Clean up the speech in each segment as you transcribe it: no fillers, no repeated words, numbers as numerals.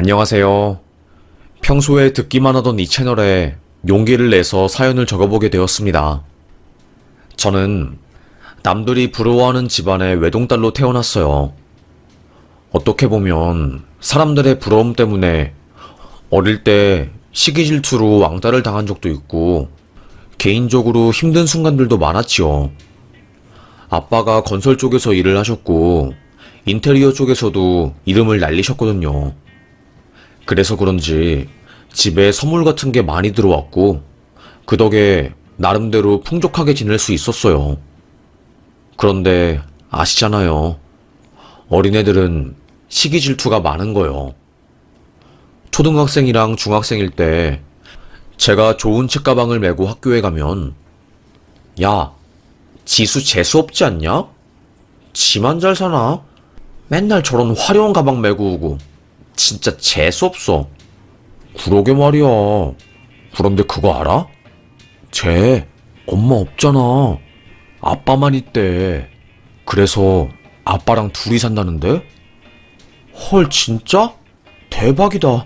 안녕하세요. 평소에 듣기만 하던 이 채널에 용기를 내서 사연을 적어보게 되었습니다. 저는 남들이 부러워하는 집안의 외동딸로 태어났어요. 어떻게 보면 사람들의 부러움 때문에 어릴 때 시기 질투로 왕따를 당한 적도 있고 개인적으로 힘든 순간들도 많았지요. 아빠가 건설 쪽에서 일을 하셨고 인테리어 쪽에서도 이름을 날리셨거든요. 그래서 그런지 집에 선물 같은 게 많이 들어왔고 그 덕에 나름대로 풍족하게 지낼 수 있었어요. 그런데 아시잖아요. 어린애들은 시기 질투가 많은 거요. 초등학생이랑 중학생일 때 제가 좋은 책가방을 메고 학교에 가면 야, 지수 재수 없지 않냐? 지만 잘 사나? 맨날 저런 화려한 가방 메고 오고 진짜 재수 없어. 그러게 말이야. 그런데 그거 알아? 쟤 엄마 없잖아. 아빠만 있대. 그래서 아빠랑 둘이 산다는데? 헐, 진짜? 대박이다.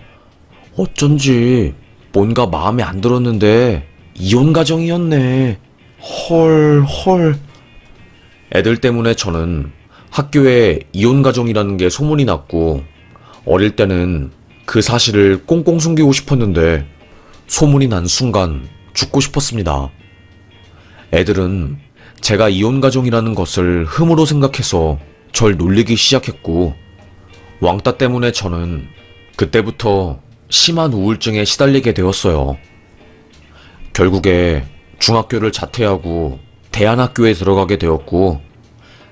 어쩐지 뭔가 마음에 안 들었는데 이혼 가정이었네. 헐. 애들 때문에 저는 학교에 이혼 가정이라는 게 소문이 났고 어릴 때는 그 사실을 꽁꽁 숨기고 싶었는데 소문이 난 순간 죽고 싶었습니다. 애들은 제가 이혼 가정이라는 것을 흠으로 생각해서 절 놀리기 시작했고 왕따 때문에 저는 그때부터 심한 우울증에 시달리게 되었어요. 결국에 중학교를 자퇴하고 대안학교에 들어가게 되었고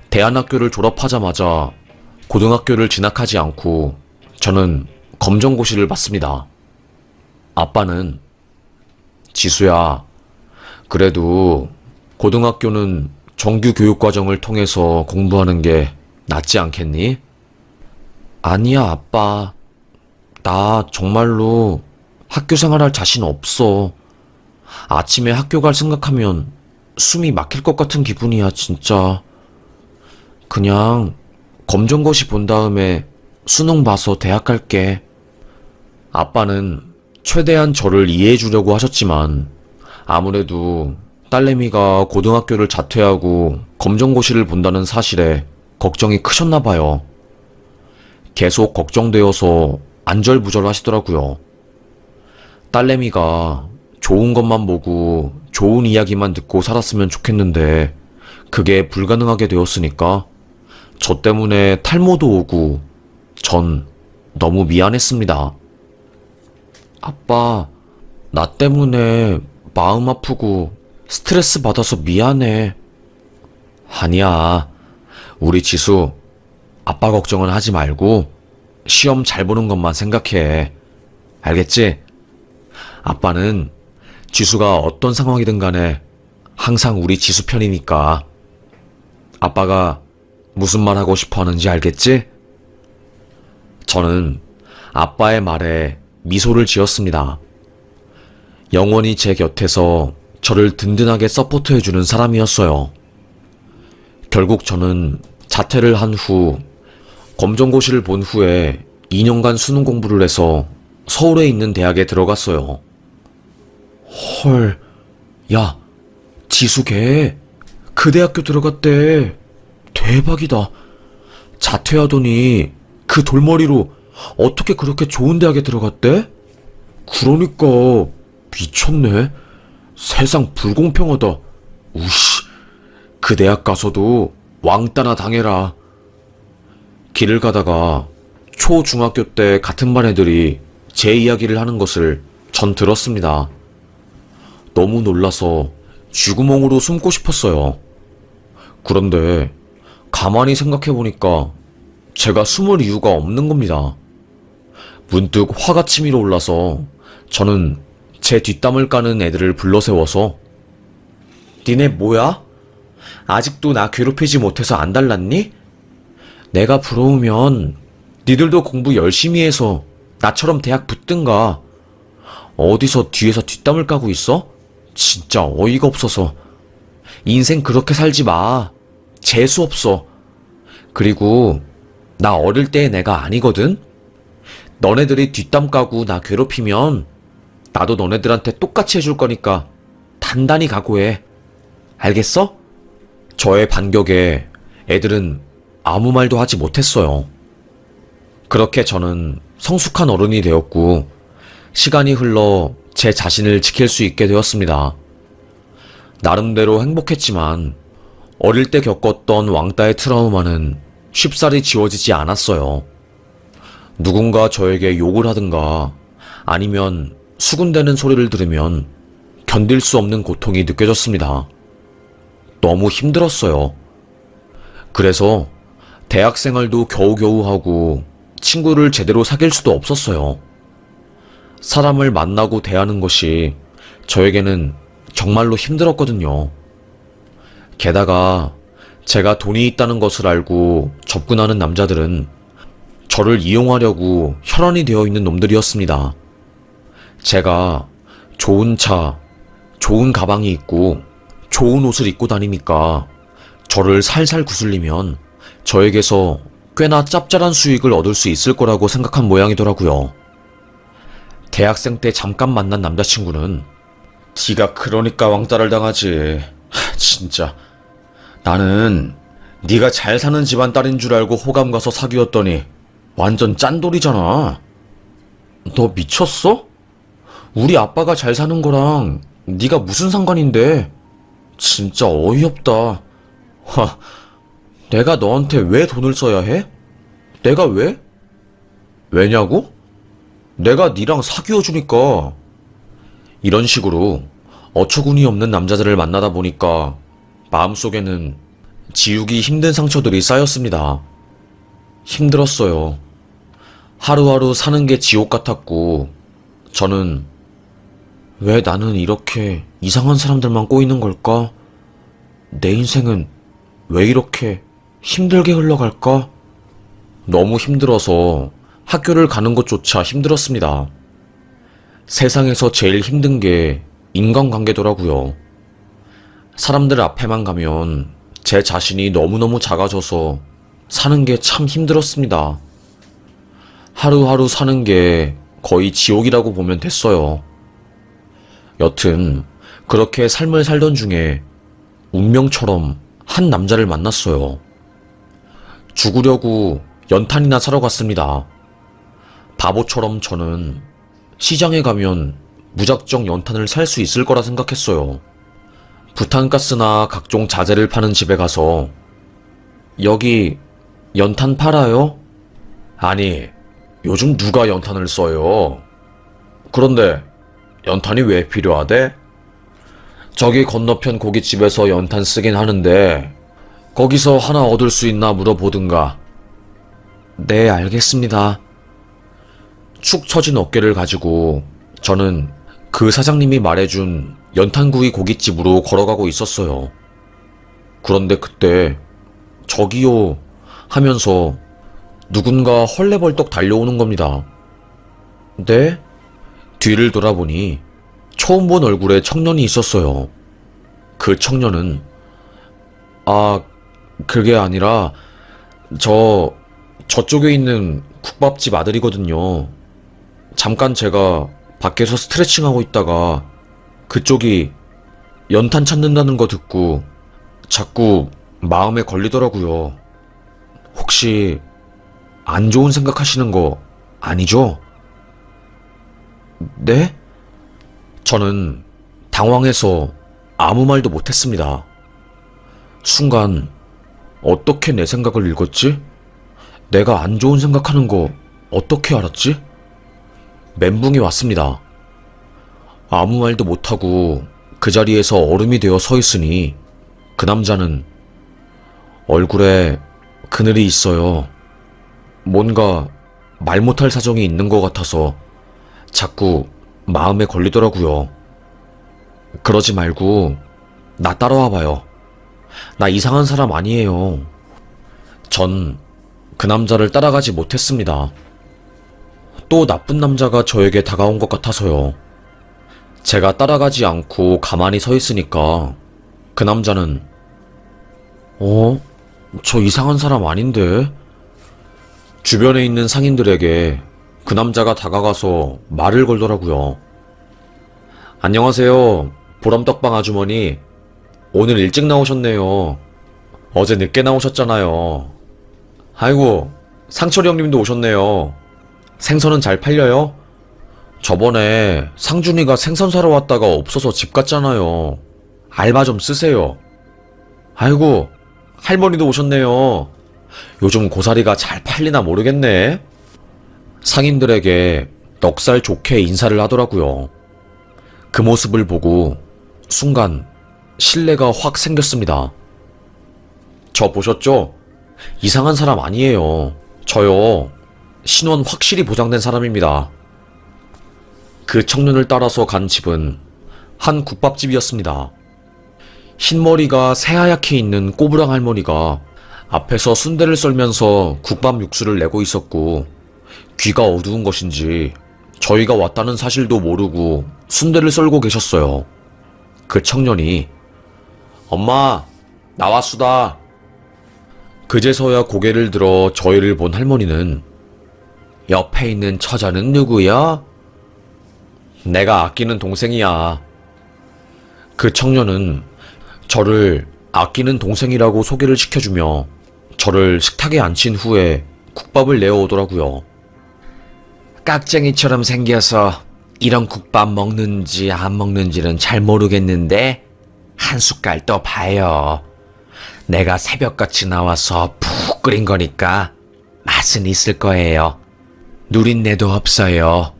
대안학교를 졸업하자마자 고등학교를 진학하지 않고 저는 검정고시를 봤습니다. 아빠는 지수야, 그래도 고등학교는 정규 교육과정을 통해서 공부하는 게 낫지 않겠니? 아니야, 아빠. 나 정말로 학교 생활할 자신 없어. 아침에 학교 갈 생각하면 숨이 막힐 것 같은 기분이야, 진짜. 그냥 검정고시 본 다음에 수능 봐서 대학 갈게. 아빠는 최대한 저를 이해해 주려고 하셨지만 아무래도 딸내미가 고등학교를 자퇴하고 검정고시를 본다는 사실에 걱정이 크셨나 봐요. 계속 걱정되어서 안절부절 하시더라고요. 딸내미가 좋은 것만 보고 좋은 이야기만 듣고 살았으면 좋겠는데 그게 불가능하게 되었으니까 저 때문에 탈모도 오고 전 너무 미안했습니다. 아빠, 나 때문에 마음 아프고 스트레스 받아서 미안해. 아니야. 우리 지수, 아빠 걱정은 하지 말고 시험 잘 보는 것만 생각해. 알겠지? 아빠는 지수가 어떤 상황이든 간에 항상 우리 지수 편이니까. 아빠가 무슨 말 하고 싶어 하는지 알겠지? 저는 아빠의 말에 미소를 지었습니다. 영원히 제 곁에서 저를 든든하게 서포트해주는 사람이었어요. 결국 저는 자퇴를 한 후 검정고시를 본 후에 2년간 수능 공부를 해서 서울에 있는 대학에 들어갔어요. 헐, 야, 지수 걔 그 대학교 들어갔대. 대박이다. 자퇴하더니 그 돌머리로 어떻게 그렇게 좋은 대학에 들어갔대? 그러니까 미쳤네. 세상 불공평하다. 우씨, 그 대학 가서도 왕따나 당해라. 길을 가다가 초, 중학교 때 같은 반 애들이 제 이야기를 하는 것을 전 들었습니다. 너무 놀라서 쥐구멍으로 숨고 싶었어요. 그런데 가만히 생각해보니까 제가 숨을 이유가 없는 겁니다. 문득 화가 치밀어 올라서 저는 제 뒷담을 까는 애들을 불러세워서 니네 뭐야? 아직도 나 괴롭히지 못해서 안 달랐니? 내가 부러우면 니들도 공부 열심히 해서 나처럼 대학 붙든가. 어디서 뒤에서 뒷담을 까고 있어? 진짜 어이가 없어서. 인생 그렇게 살지 마. 재수없어. 그리고 나 어릴 때의 내가 아니거든? 너네들이 뒷담 까고 나 괴롭히면 나도 너네들한테 똑같이 해줄 거니까 단단히 각오해. 알겠어? 저의 반격에 애들은 아무 말도 하지 못했어요. 그렇게 저는 성숙한 어른이 되었고 시간이 흘러 제 자신을 지킬 수 있게 되었습니다. 나름대로 행복했지만 어릴 때 겪었던 왕따의 트라우마는 쉽사리 지워지지 않았어요. 누군가 저에게 욕을 하든가 아니면 수군대는 소리를 들으면 견딜 수 없는 고통이 느껴졌습니다. 너무 힘들었어요. 그래서 대학생활도 겨우겨우 하고 친구를 제대로 사귈 수도 없었어요. 사람을 만나고 대하는 것이 저에게는 정말로 힘들었거든요. 게다가 제가 돈이 있다는 것을 알고 접근하는 남자들은 저를 이용하려고 혈안이 되어 있는 놈들이었습니다. 제가 좋은 차, 좋은 가방이 있고 좋은 옷을 입고 다니니까 저를 살살 구슬리면 저에게서 꽤나 짭짤한 수익을 얻을 수 있을 거라고 생각한 모양이더라고요. 대학생 때 잠깐 만난 남자친구는 네가 그러니까 왕따를 당하지. 진짜 나는 네가 잘 사는 집안 딸인 줄 알고 호감 가서 사귀었더니 완전 짠돌이잖아. 너 미쳤어? 우리 아빠가 잘 사는 거랑 네가 무슨 상관인데. 진짜 어이없다. 하, 내가 너한테 왜 돈을 써야 해? 내가 왜? 왜냐고? 내가 니랑 사귀어주니까. 이런 식으로 어처구니 없는 남자들을 만나다 보니까 마음속에는 지우기 힘든 상처들이 쌓였습니다. 힘들었어요. 하루하루 사는 게 지옥 같았고 저는 왜 나는 이렇게 이상한 사람들만 꼬이는 걸까? 내 인생은 왜 이렇게 힘들게 흘러갈까? 너무 힘들어서 학교를 가는 것조차 힘들었습니다. 세상에서 제일 힘든 게 인간관계더라고요. 사람들 앞에만 가면 제 자신이 너무너무 작아져서 사는 게 참 힘들었습니다. 하루하루 사는 게 거의 지옥이라고 보면 됐어요. 여튼 그렇게 삶을 살던 중에 운명처럼 한 남자를 만났어요. 죽으려고 연탄이나 사러 갔습니다. 바보처럼 저는 시장에 가면 무작정 연탄을 살 수 있을 거라 생각했어요. 부탄가스나 각종 자재를 파는 집에 가서 여기 연탄 팔아요? 아니, 요즘 누가 연탄을 써요? 그런데 연탄이 왜 필요하대? 저기 건너편 고깃집에서 연탄 쓰긴 하는데 거기서 하나 얻을 수 있나 물어보든가. 네, 알겠습니다. 축 처진 어깨를 가지고 저는 그 사장님이 말해준 연탄구이 고깃집으로 걸어가고 있었어요. 그런데 그때 저기요 하면서 누군가 헐레벌떡 달려오는 겁니다. 네? 뒤를 돌아보니 처음 본 얼굴에 청년이 있었어요. 그 청년은 그게 아니라 저쪽에 있는 국밥집 아들이거든요. 잠깐 제가 밖에서 스트레칭하고 있다가 그쪽이 연탄 찾는다는 거 듣고 자꾸 마음에 걸리더라고요. 혹시 안 좋은 생각하시는 거 아니죠? 네? 저는 당황해서 아무 말도 못했습니다. 순간 어떻게 내 생각을 읽었지? 내가 안 좋은 생각하는 거 어떻게 알았지? 멘붕이 왔습니다. 아무 말도 못하고 그 자리에서 얼음이 되어 서 있으니 그 남자는 얼굴에 그늘이 있어요. 뭔가 말 못할 사정이 있는 것 같아서 자꾸 마음에 걸리더라고요. 그러지 말고 나 따라와 봐요. 나 이상한 사람 아니에요. 전 그 남자를 따라가지 못했습니다. 또 나쁜 남자가 저에게 다가온 것 같아서요. 제가 따라가지 않고 가만히 서 있으니까 그 남자는 저 이상한 사람 아닌데? 주변에 있는 상인들에게 그 남자가 다가가서 말을 걸더라고요. 안녕하세요. 보람떡방 아주머니. 오늘 일찍 나오셨네요. 어제 늦게 나오셨잖아요. 아이고, 상철이 형님도 오셨네요. 생선은 잘 팔려요? 저번에 상준이가 생선 사러 왔다가 없어서 집 갔잖아요. 알바 좀 쓰세요. 아이고, 할머니도 오셨네요. 요즘 고사리가 잘 팔리나 모르겠네. 상인들에게 넉살 좋게 인사를 하더라고요. 그 모습을 보고 순간 신뢰가 확 생겼습니다. 저 보셨죠? 이상한 사람 아니에요. 저요. 신원 확실히 보장된 사람입니다. 그 청년을 따라서 간 집은 한 국밥집이었습니다. 흰머리가 새하얗게 있는 꼬부랑 할머니가 앞에서 순대를 썰면서 국밥 육수를 내고 있었고, 귀가 어두운 것인지 저희가 왔다는 사실도 모르고 순대를 썰고 계셨어요. 그 청년이 엄마, 나왔수다. 그제서야 고개를 들어 저희를 본 할머니는 옆에 있는 처자는 누구야? 내가 아끼는 동생이야. 그 청년은 저를 아끼는 동생이라고 소개를 시켜주며 저를 식탁에 앉힌 후에 국밥을 내어오더라고요. 깍쟁이처럼 생겨서 이런 국밥 먹는지 안 먹는지는 잘 모르겠는데 한 숟갈 더 봐요. 내가 새벽같이 나와서 푹 끓인 거니까 맛은 있을 거예요. 누린내도 없어요.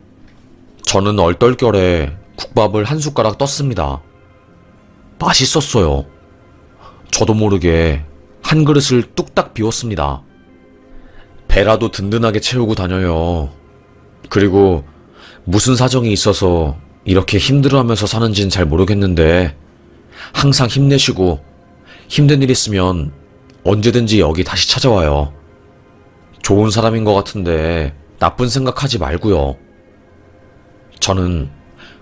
저는 얼떨결에 국밥을 한 숟가락 떴습니다. 맛있었어요. 저도 모르게 한 그릇을 뚝딱 비웠습니다. 배라도 든든하게 채우고 다녀요. 그리고 무슨 사정이 있어서 이렇게 힘들어하면서 사는진 잘 모르겠는데 항상 힘내시고 힘든 일 있으면 언제든지 여기 다시 찾아와요. 좋은 사람인 것 같은데 나쁜 생각하지 말고요. 저는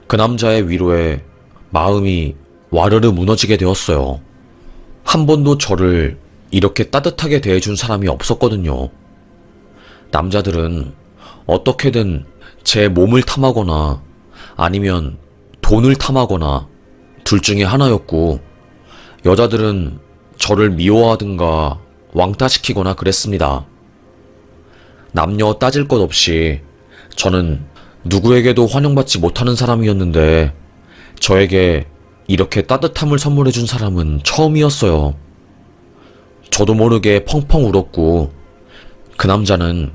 그 남자의 위로에 마음이 와르르 무너지게 되었어요. 한 번도 저를 이렇게 따뜻하게 대해준 사람이 없었거든요. 남자들은 어떻게든 제 몸을 탐하거나 아니면 돈을 탐하거나 둘 중에 하나였고, 여자들은 저를 미워하든가 왕따시키거나 그랬습니다. 남녀 따질 것 없이 저는 누구에게도 환영받지 못하는 사람이었는데 저에게 이렇게 따뜻함을 선물해준 사람은 처음이었어요. 저도 모르게 펑펑 울었고, 그 남자는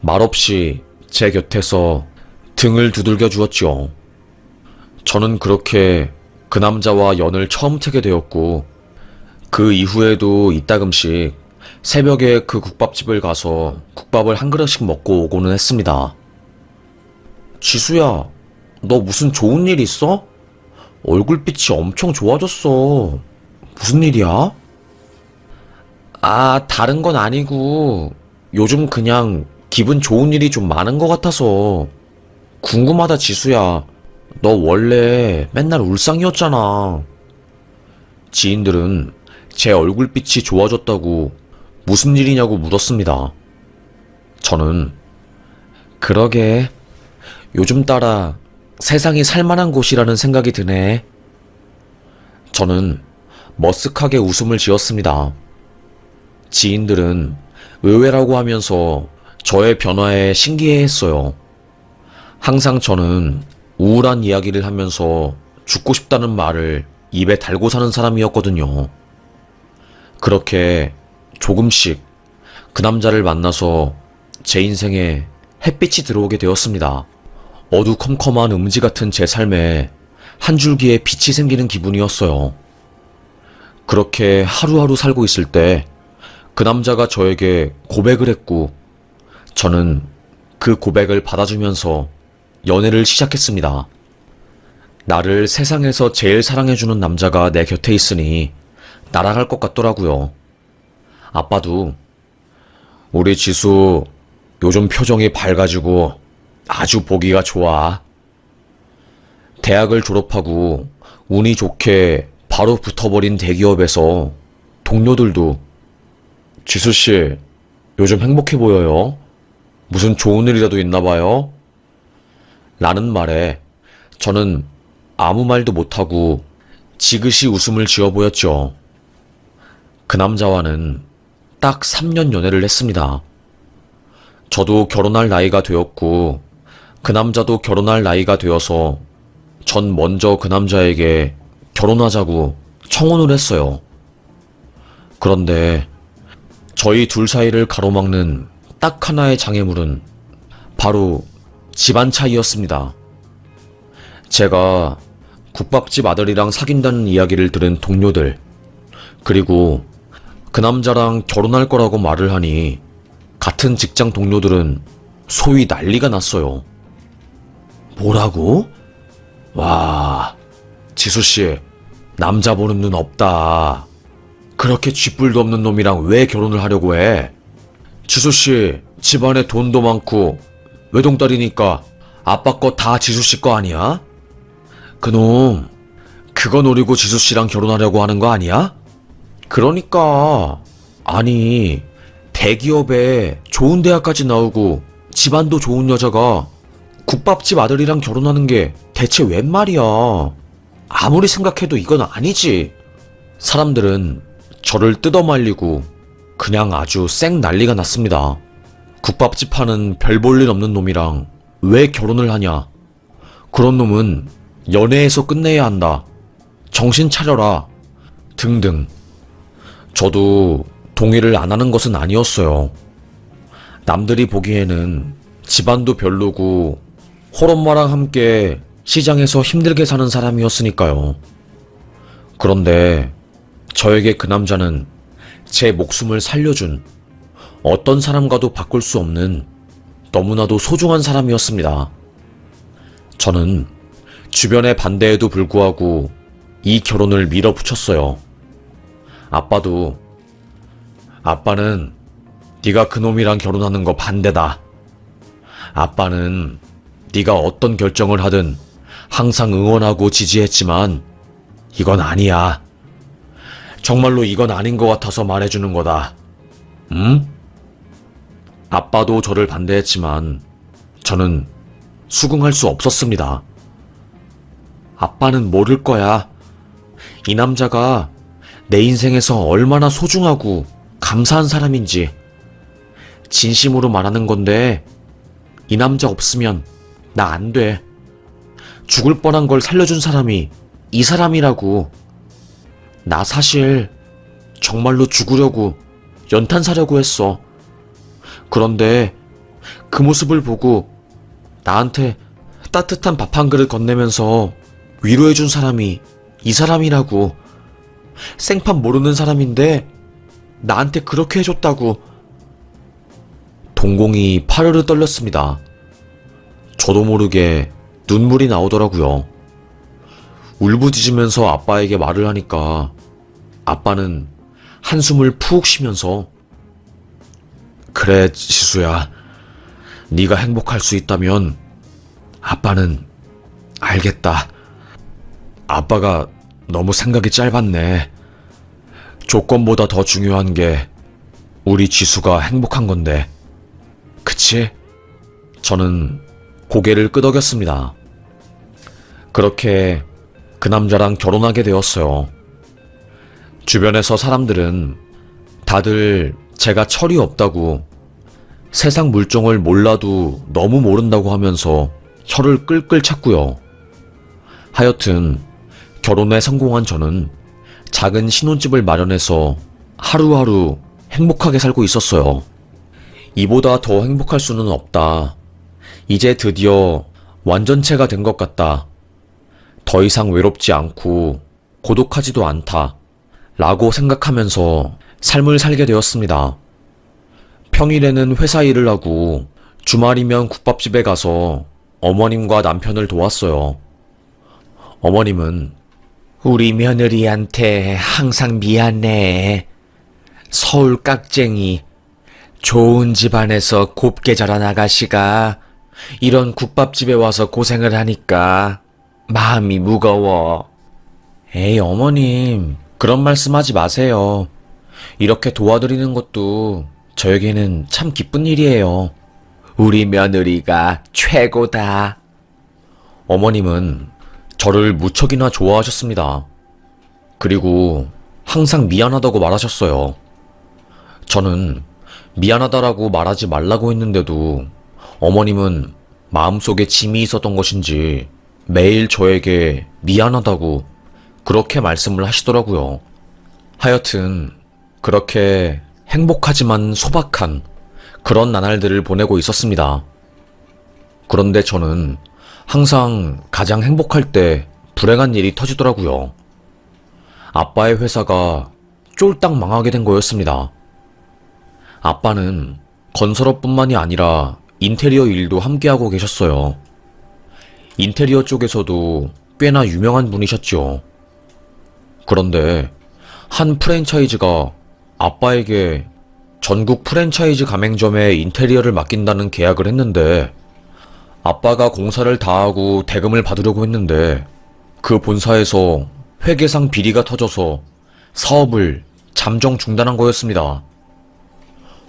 말없이 제 곁에서 등을 두들겨 주었지요. 저는 그렇게 그 남자와 연을 처음 트게 되었고, 그 이후에도 이따금씩 새벽에 그 국밥집을 가서 국밥을 한 그릇씩 먹고 오고는 했습니다. 지수야, 너 무슨 좋은 일 있어? 얼굴빛이 엄청 좋아졌어. 무슨 일이야? 아, 다른 건 아니고 요즘 그냥 기분 좋은 일이 좀 많은 것 같아서. 궁금하다, 지수야. 너 원래 맨날 울상이었잖아. 지인들은 제 얼굴빛이 좋아졌다고 무슨 일이냐고 물었습니다. 저는 그러게, 요즘 따라 세상이 살만한 곳이라는 생각이 드네. 저는 머쓱하게 웃음을 지었습니다. 지인들은 의외라고 하면서 저의 변화에 신기해했어요. 항상 저는 우울한 이야기를 하면서 죽고 싶다는 말을 입에 달고 사는 사람이었거든요. 그렇게 조금씩 그 남자를 만나서 제 인생에 햇빛이 들어오게 되었습니다. 어두컴컴한 음지 같은 제 삶에 한 줄기의 빛이 생기는 기분이었어요. 그렇게 하루하루 살고 있을 때 그 남자가 저에게 고백을 했고, 저는 그 고백을 받아주면서 연애를 시작했습니다. 나를 세상에서 제일 사랑해주는 남자가 내 곁에 있으니 날아갈 것 같더라고요. 아빠도 우리 지수 요즘 표정이 밝아지고 아주 보기가 좋아. 대학을 졸업하고 운이 좋게 바로 붙어버린 대기업에서 동료들도 지수씨 요즘 행복해 보여요. 무슨 좋은 일이라도 있나 봐요? 라는 말에 저는 아무 말도 못하고 지그시 웃음을 지어 보였죠. 그 남자와는 딱 3년 연애를 했습니다. 저도 결혼할 나이가 되었고 그 남자도 결혼할 나이가 되어서 전 먼저 그 남자에게 결혼하자고 청혼을 했어요. 그런데 저희 둘 사이를 가로막는 딱 하나의 장애물은 바로 집안 차이였습니다. 제가 국밥집 아들이랑 사귄다는 이야기를 들은 동료들, 그리고 그 남자랑 결혼할 거라고 말을 하니 같은 직장 동료들은 소위 난리가 났어요. 뭐라고? 와, 지수씨, 남자 보는 눈 없다. 그렇게 쥐뿔도 없는 놈이랑 왜 결혼을 하려고 해? 지수씨, 집안에 돈도 많고 외동딸이니까 아빠 거 다 지수씨 거 아니야? 그놈, 그거 노리고 지수씨랑 결혼하려고 하는 거 아니야? 그러니까, 아니, 대기업에 좋은 대학까지 나오고 집안도 좋은 여자가 국밥집 아들이랑 결혼하는 게 대체 웬 말이야. 아무리 생각해도 이건 아니지. 사람들은 저를 뜯어말리고 그냥 아주 쌩 난리가 났습니다. 국밥집 하는 별 볼 일 없는 놈이랑 왜 결혼을 하냐. 그런 놈은 연애에서 끝내야 한다. 정신 차려라. 등등. 저도 동의를 안 하는 것은 아니었어요. 남들이 보기에는 집안도 별로고 홀엄마랑 함께 시장에서 힘들게 사는 사람이었으니까요. 그런데 저에게 그 남자는 제 목숨을 살려준 어떤 사람과도 바꿀 수 없는 너무나도 소중한 사람이었습니다. 저는 주변의 반대에도 불구하고 이 결혼을 밀어붙였어요. 아빠는 네가 그놈이랑 결혼하는 거 반대다. 아빠는 네가 어떤 결정을 하든 항상 응원하고 지지했지만 이건 아니야. 정말로 이건 아닌 것 같아서 말해주는 거다. 응? 아빠도 저를 반대했지만 저는 수긍할 수 없었습니다. 아빠는 모를 거야. 이 남자가 내 인생에서 얼마나 소중하고 감사한 사람인지. 진심으로 말하는 건데 이 남자 없으면 나 안 돼. 죽을 뻔한 걸 살려준 사람이 이 사람이라고. 나 사실 정말로 죽으려고 연탄 사려고 했어. 그런데 그 모습을 보고 나한테 따뜻한 밥 한 그릇 건네면서 위로해준 사람이 이 사람이라고. 생판 모르는 사람인데 나한테 그렇게 해줬다고. 동공이 파르르 떨렸습니다. 저도 모르게 눈물이 나오더라고요. 울부짖으면서 아빠에게 말을 하니까 아빠는 한숨을 푹 쉬면서 그래 지수야, 네가 행복할 수 있다면 아빠는 알겠다. 아빠가 너무 생각이 짧았네. 조건보다 더 중요한 게 우리 지수가 행복한 건데. 그치? 저는 고개를 끄덕였습니다. 그렇게 그 남자랑 결혼하게 되었어요. 주변에서 사람들은 다들 제가 철이 없다고, 세상 물정을 몰라도 너무 모른다고 하면서 혀를 끌끌 찼고요. 하여튼 결혼에 성공한 저는 작은 신혼집을 마련해서 하루하루 행복하게 살고 있었어요. 이보다 더 행복할 수는 없다. 이제 드디어 완전체가 된 것 같다. 더 이상 외롭지 않고 고독하지도 않다. 라고 생각하면서 삶을 살게 되었습니다. 평일에는 회사 일을 하고 주말이면 국밥집에 가서 어머님과 남편을 도왔어요. 어머님은 우리 며느리한테 항상 미안해. 서울 깍쟁이, 좋은 집안에서 곱게 자란 아가씨가 이런 국밥집에 와서 고생을 하니까 마음이 무거워. 에이 어머님, 그런 말씀하지 마세요. 이렇게 도와드리는 것도 저에게는 참 기쁜 일이에요. 우리 며느리가 최고다. 어머님은 저를 무척이나 좋아하셨습니다. 그리고 항상 미안하다고 말하셨어요. 저는 미안하다라고 말하지 말라고 했는데도 어머님은 마음속에 짐이 있었던 것인지 매일 저에게 미안하다고 그렇게 말씀을 하시더라고요. 하여튼 그렇게 행복하지만 소박한 그런 나날들을 보내고 있었습니다. 그런데 저는 항상 가장 행복할 때 불행한 일이 터지더라고요. 아빠의 회사가 쫄딱 망하게 된 거였습니다. 아빠는 건설업뿐만이 아니라 인테리어 일도 함께하고 계셨어요. 인테리어 쪽에서도 꽤나 유명한 분이셨죠. 그런데 한 프랜차이즈가 아빠에게 전국 프랜차이즈 가맹점에 인테리어를 맡긴다는 계약을 했는데 아빠가 공사를 다 하고 대금을 받으려고 했는데 그 본사에서 회계상 비리가 터져서 사업을 잠정 중단한 거였습니다.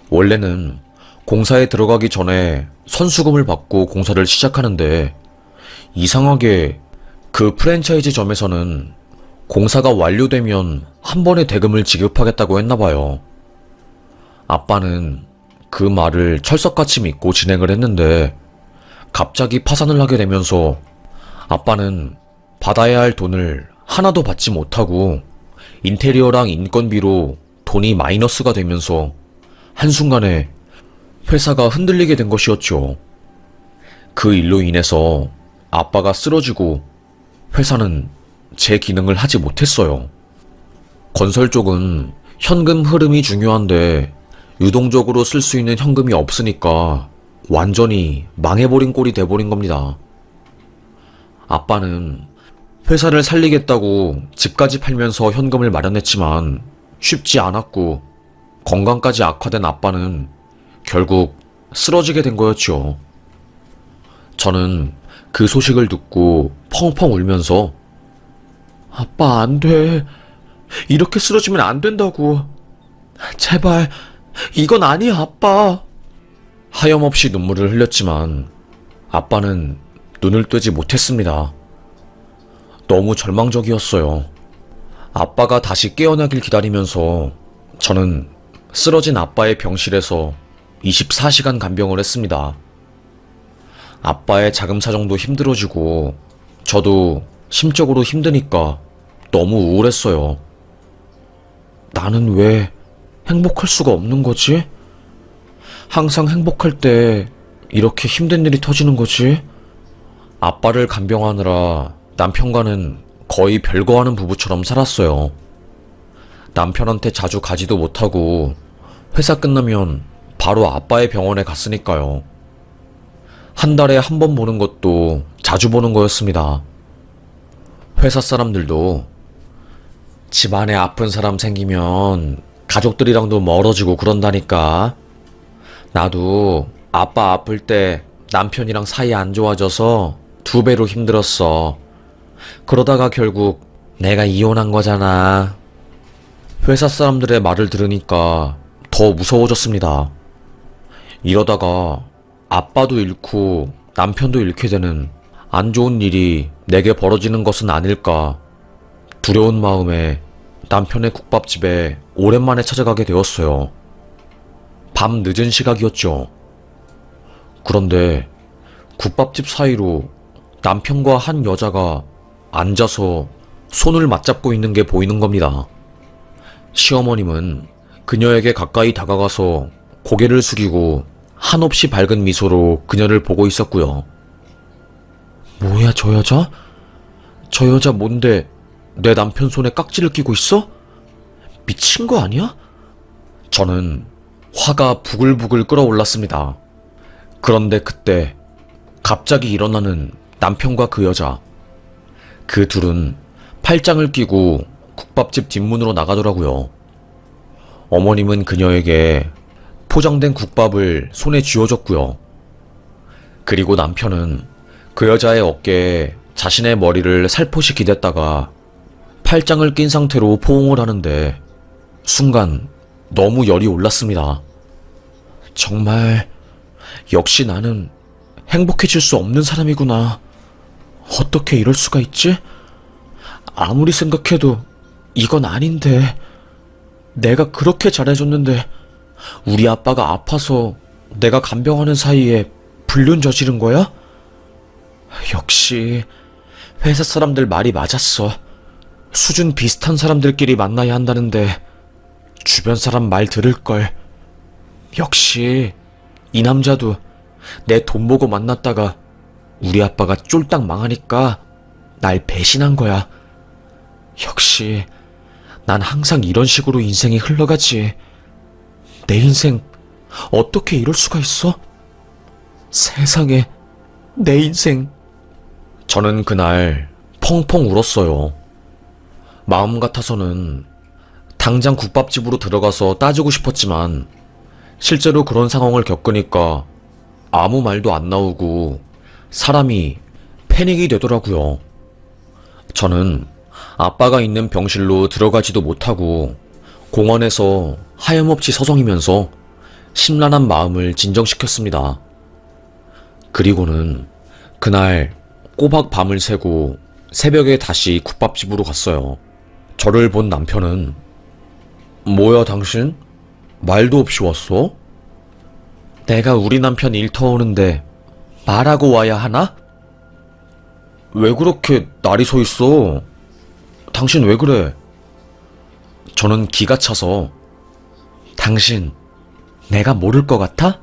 원래는 공사에 들어가기 전에 선수금을 받고 공사를 시작하는데 이상하게 그 프랜차이즈 점에서는 공사가 완료되면 한 번에 대금을 지급하겠다고 했나봐요. 아빠는 그 말을 철석같이 믿고 진행을 했는데 갑자기 파산을 하게 되면서 아빠는 받아야 할 돈을 하나도 받지 못하고 인테리어랑 인건비로 돈이 마이너스가 되면서 한순간에 회사가 흔들리게 된 것이었죠. 그 일로 인해서 아빠가 쓰러지고 회사는 제 기능을 하지 못했어요. 건설 쪽은 현금 흐름이 중요한데 유동적으로 쓸 수 있는 현금이 없으니까 완전히 망해버린 꼴이 돼버린 겁니다. 아빠는 회사를 살리겠다고 집까지 팔면서 현금을 마련했지만 쉽지 않았고 건강까지 악화된 아빠는 결국 쓰러지게 된 거였죠. 저는 그 소식을 듣고 펑펑 울면서 아빠 안 돼. 이렇게 쓰러지면 안 된다고. 제발 이건 아니야 아빠. 하염없이 눈물을 흘렸지만 아빠는 눈을 뜨지 못했습니다. 너무 절망적이었어요. 아빠가 다시 깨어나길 기다리면서 저는 쓰러진 아빠의 병실에서 24시간 간병을 했습니다. 아빠의 자금 사정도 힘들어지고 저도 심적으로 힘드니까 너무 우울했어요. 나는 왜 행복할 수가 없는 거지? 항상 행복할 때 이렇게 힘든 일이 터지는 거지? 아빠를 간병하느라 남편과는 거의 별거하는 부부처럼 살았어요. 남편한테 자주 가지도 못하고 회사 끝나면 바로 아빠의 병원에 갔으니까요. 한 달에 한 번 보는 것도 자주 보는 거였습니다. 회사 사람들도 집안에 아픈 사람 생기면 가족들이랑도 멀어지고 그런다니까. 나도 아빠 아플 때 남편이랑 사이 안 좋아져서 2배로 힘들었어. 그러다가 결국 내가 이혼한 거잖아. 회사 사람들의 말을 들으니까 더 무서워졌습니다. 이러다가 아빠도 잃고 남편도 잃게 되는 안 좋은 일이 내게 벌어지는 것은 아닐까 두려운 마음에 남편의 국밥집에 오랜만에 찾아가게 되었어요. 밤 늦은 시각이었죠. 그런데 국밥집 사이로 남편과 한 여자가 앉아서 손을 맞잡고 있는 게 보이는 겁니다. 시어머님은 그녀에게 가까이 다가가서 고개를 숙이고 한없이 밝은 미소로 그녀를 보고 있었고요. 뭐야 저 여자? 저 여자 뭔데 내 남편 손에 깍지를 끼고 있어? 미친 거 아니야? 저는 화가 부글부글 끓어올랐습니다. 그런데 그때 갑자기 일어나는 남편과 그 여자. 그 둘은 팔짱을 끼고 국밥집 뒷문으로 나가더라고요. 어머님은 그녀에게 포장된 국밥을 손에 쥐어줬고요. 그리고 남편은 그 여자의 어깨에 자신의 머리를 살포시 기댔다가 팔짱을 낀 상태로 포옹을 하는데 순간 너무 열이 올랐습니다. 정말 역시 나는 행복해질 수 없는 사람이구나. 어떻게 이럴 수가 있지? 아무리 생각해도 이건 아닌데. 내가 그렇게 잘해줬는데 우리 아빠가 아파서 내가 간병하는 사이에 불륜 저지른 거야? 역시 회사 사람들 말이 맞았어. 수준 비슷한 사람들끼리 만나야 한다는데 주변 사람 말 들을걸. 역시 이 남자도 내 돈 보고 만났다가 우리 아빠가 쫄딱 망하니까 날 배신한 거야. 역시 난 항상 이런 식으로 인생이 흘러가지. 내 인생 어떻게 이럴 수가 있어? 세상에, 내 인생. 저는 그날 펑펑 울었어요. 마음 같아서는 당장 국밥집으로 들어가서 따지고 싶었지만 실제로 그런 상황을 겪으니까 아무 말도 안 나오고 사람이 패닉이 되더라고요. 저는 아빠가 있는 병실로 들어가지도 못하고 공원에서 하염없이 서성이면서 심란한 마음을 진정시켰습니다. 그리고는 그날 꼬박 밤을 새고 새벽에 다시 국밥집으로 갔어요. 저를 본 남편은 뭐야 당신? 말도 없이 왔어? 내가 우리 남편 일 터오는데 말하고 와야 하나? 왜 그렇게 날이 서 있어? 당신 왜 그래? 저는 기가 차서 당신 내가 모를 것 같아?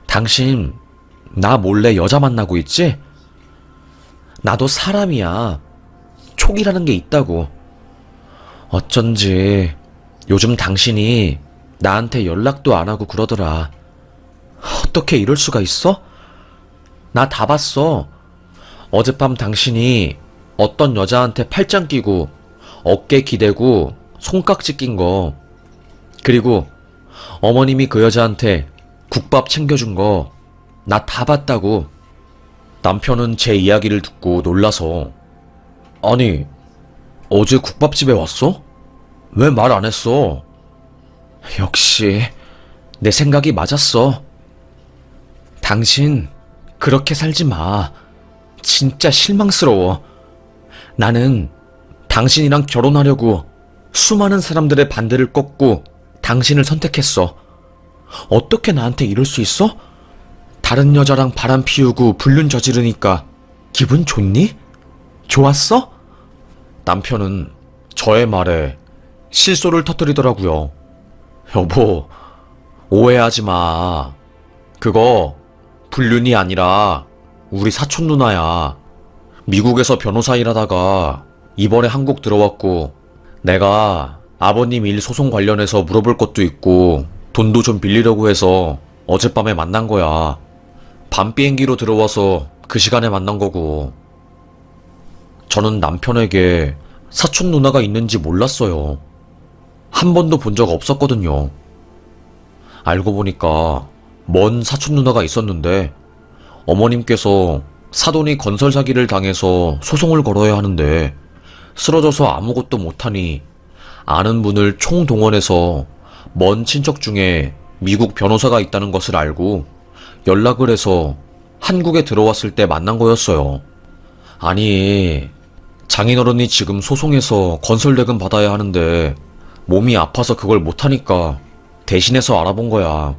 당신 나 몰래 여자 만나고 있지? 나도 사람이야. 촉이라는 게 있다고. 어쩐지 요즘 당신이 나한테 연락도 안 하고 그러더라. 어떻게 이럴 수가 있어? 나 다 봤어. 어젯밤 당신이 어떤 여자한테 팔짱 끼고 어깨 기대고 손깍지 낀 거, 그리고 어머님이 그 여자한테 국밥 챙겨준 거 나 다 봤다고. 남편은 제 이야기를 듣고 놀라서 아니, 어제 국밥집에 왔어? 왜 말 안 했어? 역시 내 생각이 맞았어. 당신 그렇게 살지 마. 진짜 실망스러워. 나는 당신이랑 결혼하려고 수많은 사람들의 반대를 꺾고 당신을 선택했어. 어떻게 나한테 이럴 수 있어? 다른 여자랑 바람 피우고 불륜 저지르니까 기분 좋니? 좋았어? 남편은 저의 말에 실소를 터뜨리더라고요. 여보, 오해하지 마. 그거 불륜이 아니라 우리 사촌 누나야. 미국에서 변호사 일하다가 이번에 한국 들어왔고 내가 아버님 일 소송 관련해서 물어볼 것도 있고 돈도 좀 빌리려고 해서 어젯밤에 만난 거야. 밤 비행기로 들어와서 그 시간에 만난 거고. 저는 남편에게 사촌 누나가 있는지 몰랐어요. 한 번도 본 적 없었거든요. 알고 보니까 먼 사촌 누나가 있었는데 어머님께서 사돈이 건설 사기를 당해서 소송을 걸어야 하는데 쓰러져서 아무것도 못하니 아는 분을 총동원해서 먼 친척 중에 미국 변호사가 있다는 것을 알고 연락을 해서 한국에 들어왔을 때 만난 거였어요. 아니, 장인어른이 지금 소송해서 건설대금 받아야 하는데 몸이 아파서 그걸 못하니까 대신해서 알아본 거야.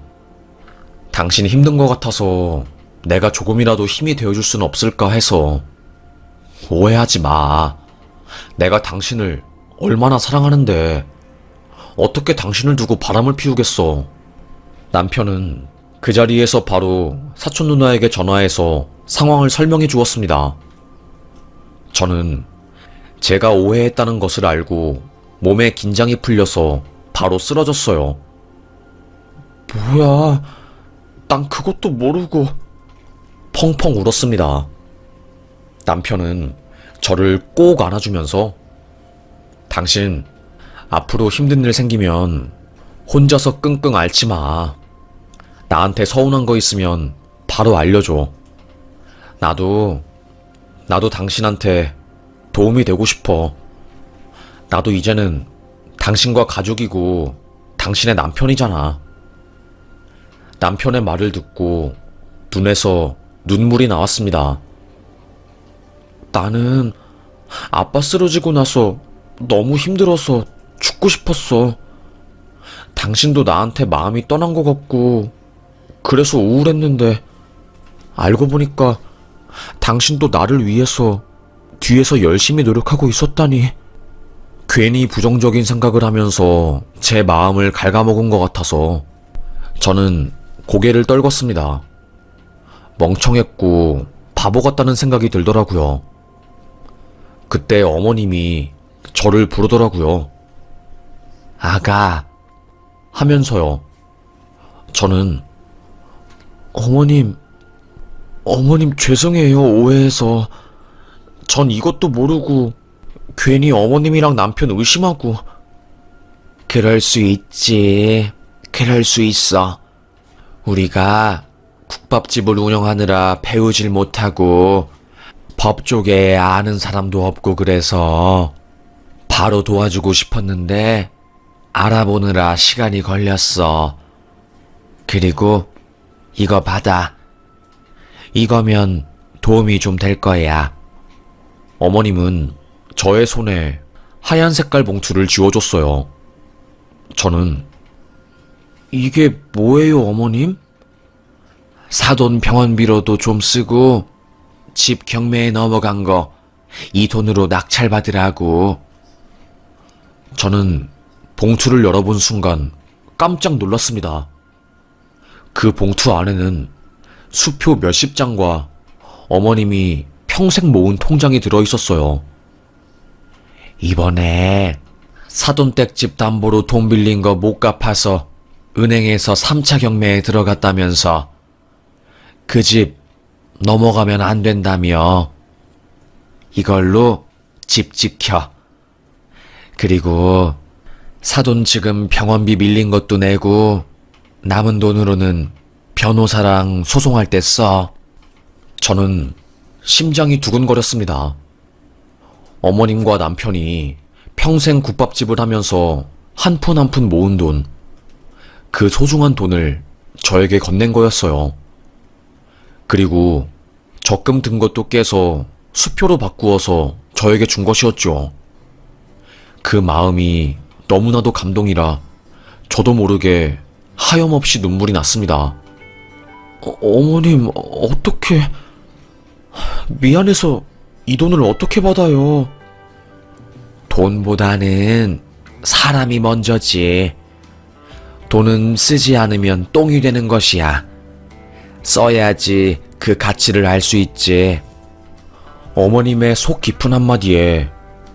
당신이 힘든 것 같아서 내가 조금이라도 힘이 되어줄 수는 없을까 해서. 오해하지 마. 내가 당신을 얼마나 사랑하는데 어떻게 당신을 두고 바람을 피우겠어. 남편은 그 자리에서 바로 사촌 누나에게 전화해서 상황을 설명해 주었습니다. 저는 제가 오해했다는 것을 알고 몸에 긴장이 풀려서 바로 쓰러졌어요. 뭐야, 난 그것도 모르고. 펑펑 울었습니다. 남편은 저를 꼭 안아주면서 당신 앞으로 힘든 일 생기면 혼자서 끙끙 앓지 마. 나한테 서운한 거 있으면 바로 알려줘. 나도 당신한테 도움이 되고 싶어. 나도 이제는 당신과 가족이고 당신의 남편이잖아. 남편의 말을 듣고 눈에서 눈물이 나왔습니다. 나는 아빠 쓰러지고 나서 너무 힘들어서 죽고 싶었어. 당신도 나한테 마음이 떠난 것 같고 그래서 우울했는데 알고 보니까 당신도 나를 위해서 뒤에서 열심히 노력하고 있었다니. 괜히 부정적인 생각을 하면서 제 마음을 갉아먹은 것 같아서 저는 고개를 떨궜습니다. 멍청했고 바보 같다는 생각이 들더라고요. 그때 어머님이 저를 부르더라고요. 아가 하면서요. 저는 어머님 죄송해요. 오해해서. 전 이것도 모르고 괜히 어머님이랑 남편 의심하고. 그럴 수 있지. 그럴 수 있어. 우리가 국밥집을 운영하느라 배우질 못하고 법 쪽에 아는 사람도 없고 그래서 바로 도와주고 싶었는데 알아보느라 시간이 걸렸어. 그리고 이거 받아. 이거면 도움이 좀 될 거야. 어머님은 저의 손에 하얀 색깔 봉투를 쥐어줬어요. 저는 이게 뭐예요, 어머님? 사돈 병원비로도 좀 쓰고 집 경매에 넘어간 거 이 돈으로 낙찰받으라고. 저는 봉투를 열어본 순간 깜짝 놀랐습니다. 그 봉투 안에는 수표 몇십 장과 어머님이 평생 모은 통장이 들어있었어요. 이번에 사돈댁집 담보로 돈 빌린 거 못 갚아서 은행에서 3차 경매에 들어갔다면서 그 집 넘어가면 안 된다며. 이걸로 집 지켜. 그리고 사돈 지금 병원비 밀린 것도 내고 남은 돈으로는 변호사랑 소송할 때 써. 저는 심장이 두근거렸습니다. 어머님과 남편이 평생 국밥집을 하면서 한 푼 한 푼 모은 돈, 그 소중한 돈을 저에게 건넨 거였어요. 그리고 적금 든 것도 깨서 수표로 바꾸어서 저에게 준 것이었죠. 그 마음이 너무나도 감동이라 저도 모르게 하염없이 눈물이 났습니다. 어머님, 어떻게... 미안해서 이 돈을 어떻게 받아요? 돈보다는 사람이 먼저지. 돈은 쓰지 않으면 똥이 되는 것이야. 써야지 그 가치를 알 수 있지. 어머님의 속 깊은 한마디에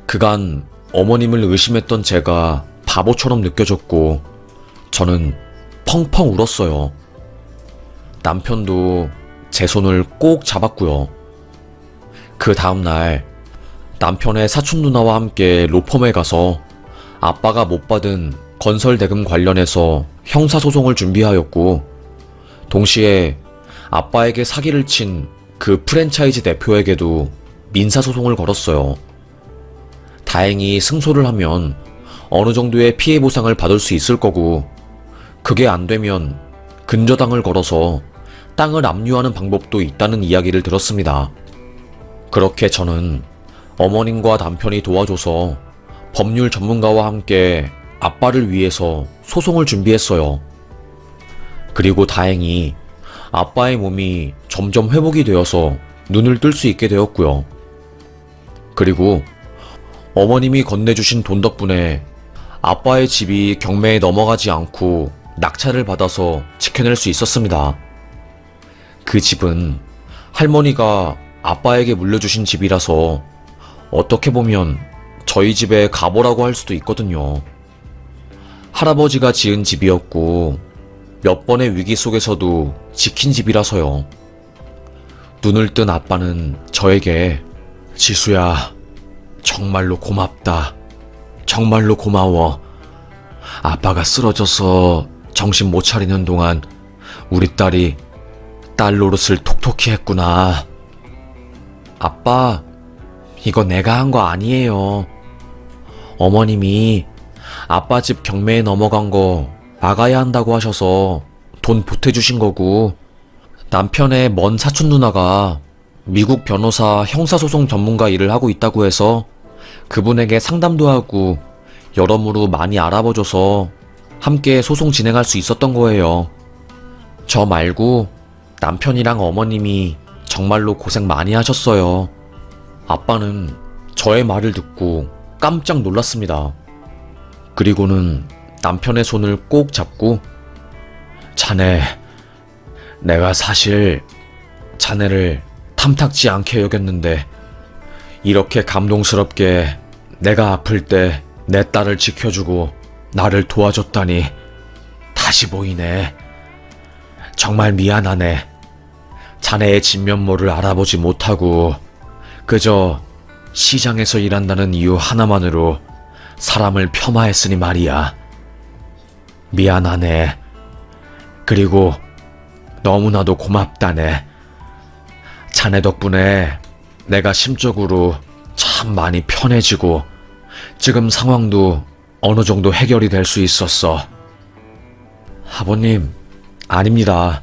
그간 어머님을 의심했던 제가 바보처럼 느껴졌고 저는 펑펑 울었어요. 남편도 제 손을 꼭 잡았고요. 그 다음날 남편의 사촌 누나와 함께 로펌에 가서 아빠가 못 받은 건설 대금 관련해서 형사소송을 준비하였고 동시에 아빠에게 사기를 친 그 프랜차이즈 대표에게도 민사소송을 걸었어요. 다행히 승소를 하면 어느 정도의 피해 보상을 받을 수 있을 거고 그게 안 되면 근저당을 걸어서 땅을 압류하는 방법도 있다는 이야기를 들었습니다. 그렇게 저는 어머님과 남편이 도와줘서 법률 전문가와 함께 아빠를 위해서 소송을 준비했어요. 그리고 다행히 아빠의 몸이 점점 회복이 되어서 눈을 뜰 수 있게 되었고요. 그리고 어머님이 건네주신 돈 덕분에 아빠의 집이 경매에 넘어가지 않고 낙찰을 받아서 지켜낼 수 있었습니다. 그 집은 할머니가 아빠에게 물려주신 집이라서 어떻게 보면 저희 집의 가보라고 할 수도 있거든요. 할아버지가 지은 집이었고 몇 번의 위기 속에서도 지킨 집이라서요. 눈을 뜬 아빠는 저에게 지수야, 정말로 고맙다. 정말로 고마워. 아빠가 쓰러져서 정신 못 차리는 동안 우리 딸이 딸 노릇을 톡톡히 했구나. 아빠, 이거 내가 한 거 아니에요. 어머님이 아빠 집 경매에 넘어간 거 막아야 한다고 하셔서 돈 보태주신 거고, 남편의 먼 사촌 누나가 미국 변호사 형사소송 전문가 일을 하고 있다고 해서 그분에게 상담도 하고 여러모로 많이 알아봐줘서 함께 소송 진행할 수 있었던 거예요. 저 말고 남편이랑 어머님이 정말로 고생 많이 하셨어요. 아빠는 저의 말을 듣고 깜짝 놀랐습니다. 그리고는 남편의 손을 꼭 잡고, 자네, 내가 사실 자네를 탐탁지 않게 여겼는데 이렇게 감동스럽게 내가 아플 때 내 딸을 지켜주고 나를 도와줬다니 다시 보이네. 정말 미안하네. 자네의 진면모를 알아보지 못하고 그저 시장에서 일한다는 이유 하나만으로 사람을 폄하했으니 말이야. 미안하네. 그리고 너무나도 고맙다네. 자네 덕분에 내가 심적으로 참 많이 편해지고 지금 상황도 어느 정도 해결이 될 수 있었어. 아버님, 아닙니다.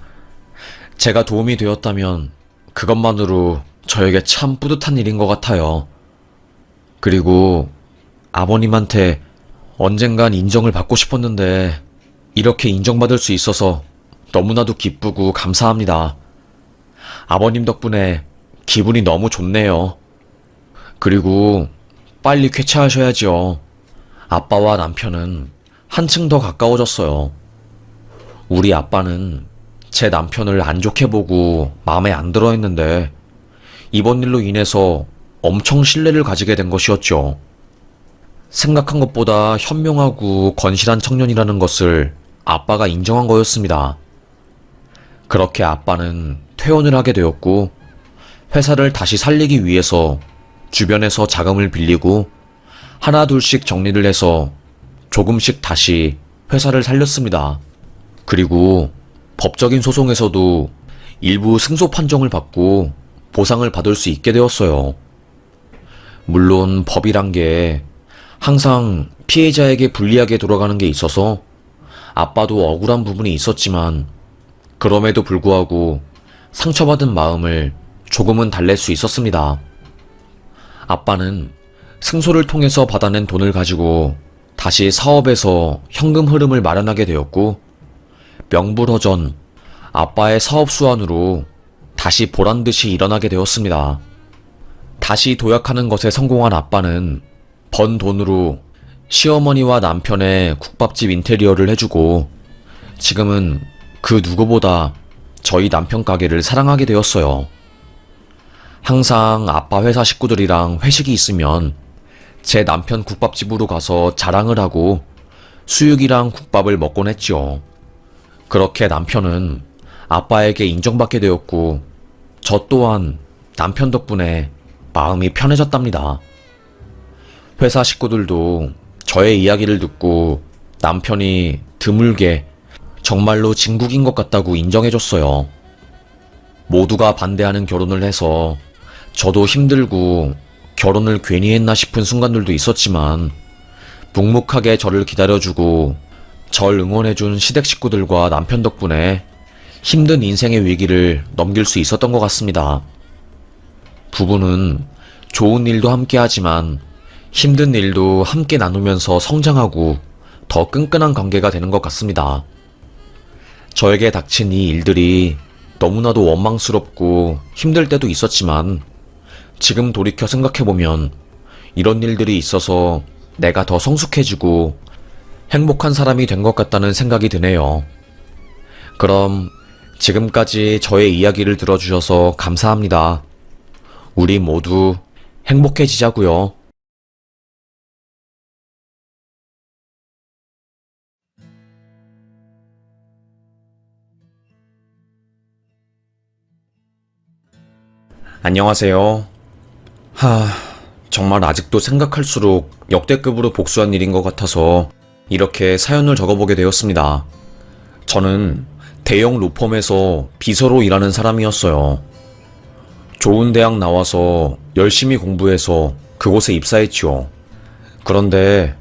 제가 도움이 되었다면 그것만으로 저에게 참 뿌듯한 일인 것 같아요. 그리고 아버님한테 언젠간 인정을 받고 싶었는데 이렇게 인정받을 수 있어서 너무나도 기쁘고 감사합니다. 아버님 덕분에 기분이 너무 좋네요. 그리고 빨리 쾌차하셔야죠. 아빠와 남편은 한층 더 가까워졌어요. 우리 아빠는 제 남편을 안 좋게 보고 마음에 안 들어 했는데 이번 일로 인해서 엄청 신뢰를 가지게 된 것이었죠. 생각한 것보다 현명하고 건실한 청년이라는 것을 아빠가 인정한 거였습니다. 그렇게 아빠는 퇴원을 하게 되었고 회사를 다시 살리기 위해서 주변에서 자금을 빌리고 하나 둘씩 정리를 해서 조금씩 다시 회사를 살렸습니다. 그리고 법적인 소송에서도 일부 승소 판정을 받고 보상을 받을 수 있게 되었어요. 물론 법이란 게 항상 피해자에게 불리하게 돌아가는 게 있어서 아빠도 억울한 부분이 있었지만 그럼에도 불구하고 상처받은 마음을 조금은 달랠 수 있었습니다. 아빠는 승소를 통해서 받아낸 돈을 가지고 다시 사업에서 현금 흐름을 마련하게 되었고 명불허전 아빠의 사업 수완으로 다시 보란듯이 일어나게 되었습니다. 다시 도약하는 것에 성공한 아빠는 번 돈으로 시어머니와 남편의 국밥집 인테리어를 해주고 지금은 그 누구보다 저희 남편 가게를 사랑하게 되었어요. 항상 아빠 회사 식구들이랑 회식이 있으면 제 남편 국밥집으로 가서 자랑을 하고 수육이랑 국밥을 먹곤 했죠. 그렇게 남편은 아빠에게 인정받게 되었고 저 또한 남편 덕분에 마음이 편해졌답니다. 회사 식구들도 저의 이야기를 듣고 남편이 드물게 정말로 진국인 것 같다고 인정해줬어요. 모두가 반대하는 결혼을 해서 저도 힘들고 결혼을 괜히 했나 싶은 순간들도 있었지만 묵묵하게 저를 기다려주고 절 응원해준 시댁 식구들과 남편 덕분에 힘든 인생의 위기를 넘길 수 있었던 것 같습니다. 부부는 좋은 일도 함께 하지만 힘든 일도 함께 나누면서 성장하고 더 끈끈한 관계가 되는 것 같습니다. 저에게 닥친 이 일들이 너무나도 원망스럽고 힘들 때도 있었지만 지금 돌이켜 생각해보면 이런 일들이 있어서 내가 더 성숙해지고 행복한 사람이 된 것 같다는 생각이 드네요. 그럼 지금까지 저의 이야기를 들어주셔서 감사합니다. 우리 모두 행복해지자고요. 안녕하세요. 정말 아직도 생각할수록 역대급으로 복수한 일인 것 같아서 이렇게 사연을 적어보게 되었습니다. 저는 대형 로펌에서 비서로 일하는 사람이었어요. 좋은 대학 나와서 열심히 공부해서 그곳에 입사했죠. 그런데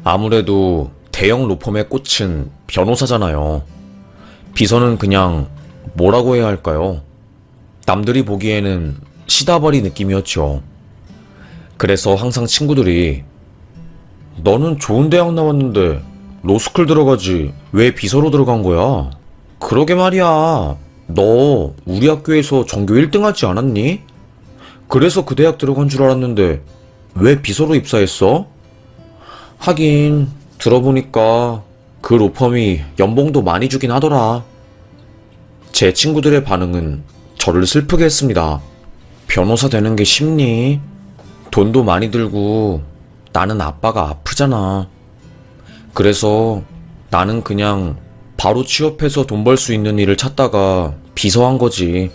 아무래도 대형 로펌의 꽃은 변호사잖아요. 비서는 그냥 뭐라고 해야 할까요? 남들이 보기에는 시다바리 느낌이었죠. 그래서 항상 친구들이 너는 좋은 대학 나왔는데 로스쿨 들어가지 왜 비서로 들어간 거야? 그러게 말이야. 너 우리 학교에서 전교 1등 하지 않았니? 그래서 그 대학 들어간 줄 알았는데 왜 비서로 입사했어? 하긴 들어보니까 그 로펌이 연봉도 많이 주긴 하더라. 제 친구들의 반응은 저를 슬프게 했습니다. 변호사 되는 게 쉽니? 돈도 많이 들고 나는 아빠가 아프잖아. 그래서 나는 그냥 바로 취업해서 돈 벌 수 있는 일을 찾다가 비서한 거지.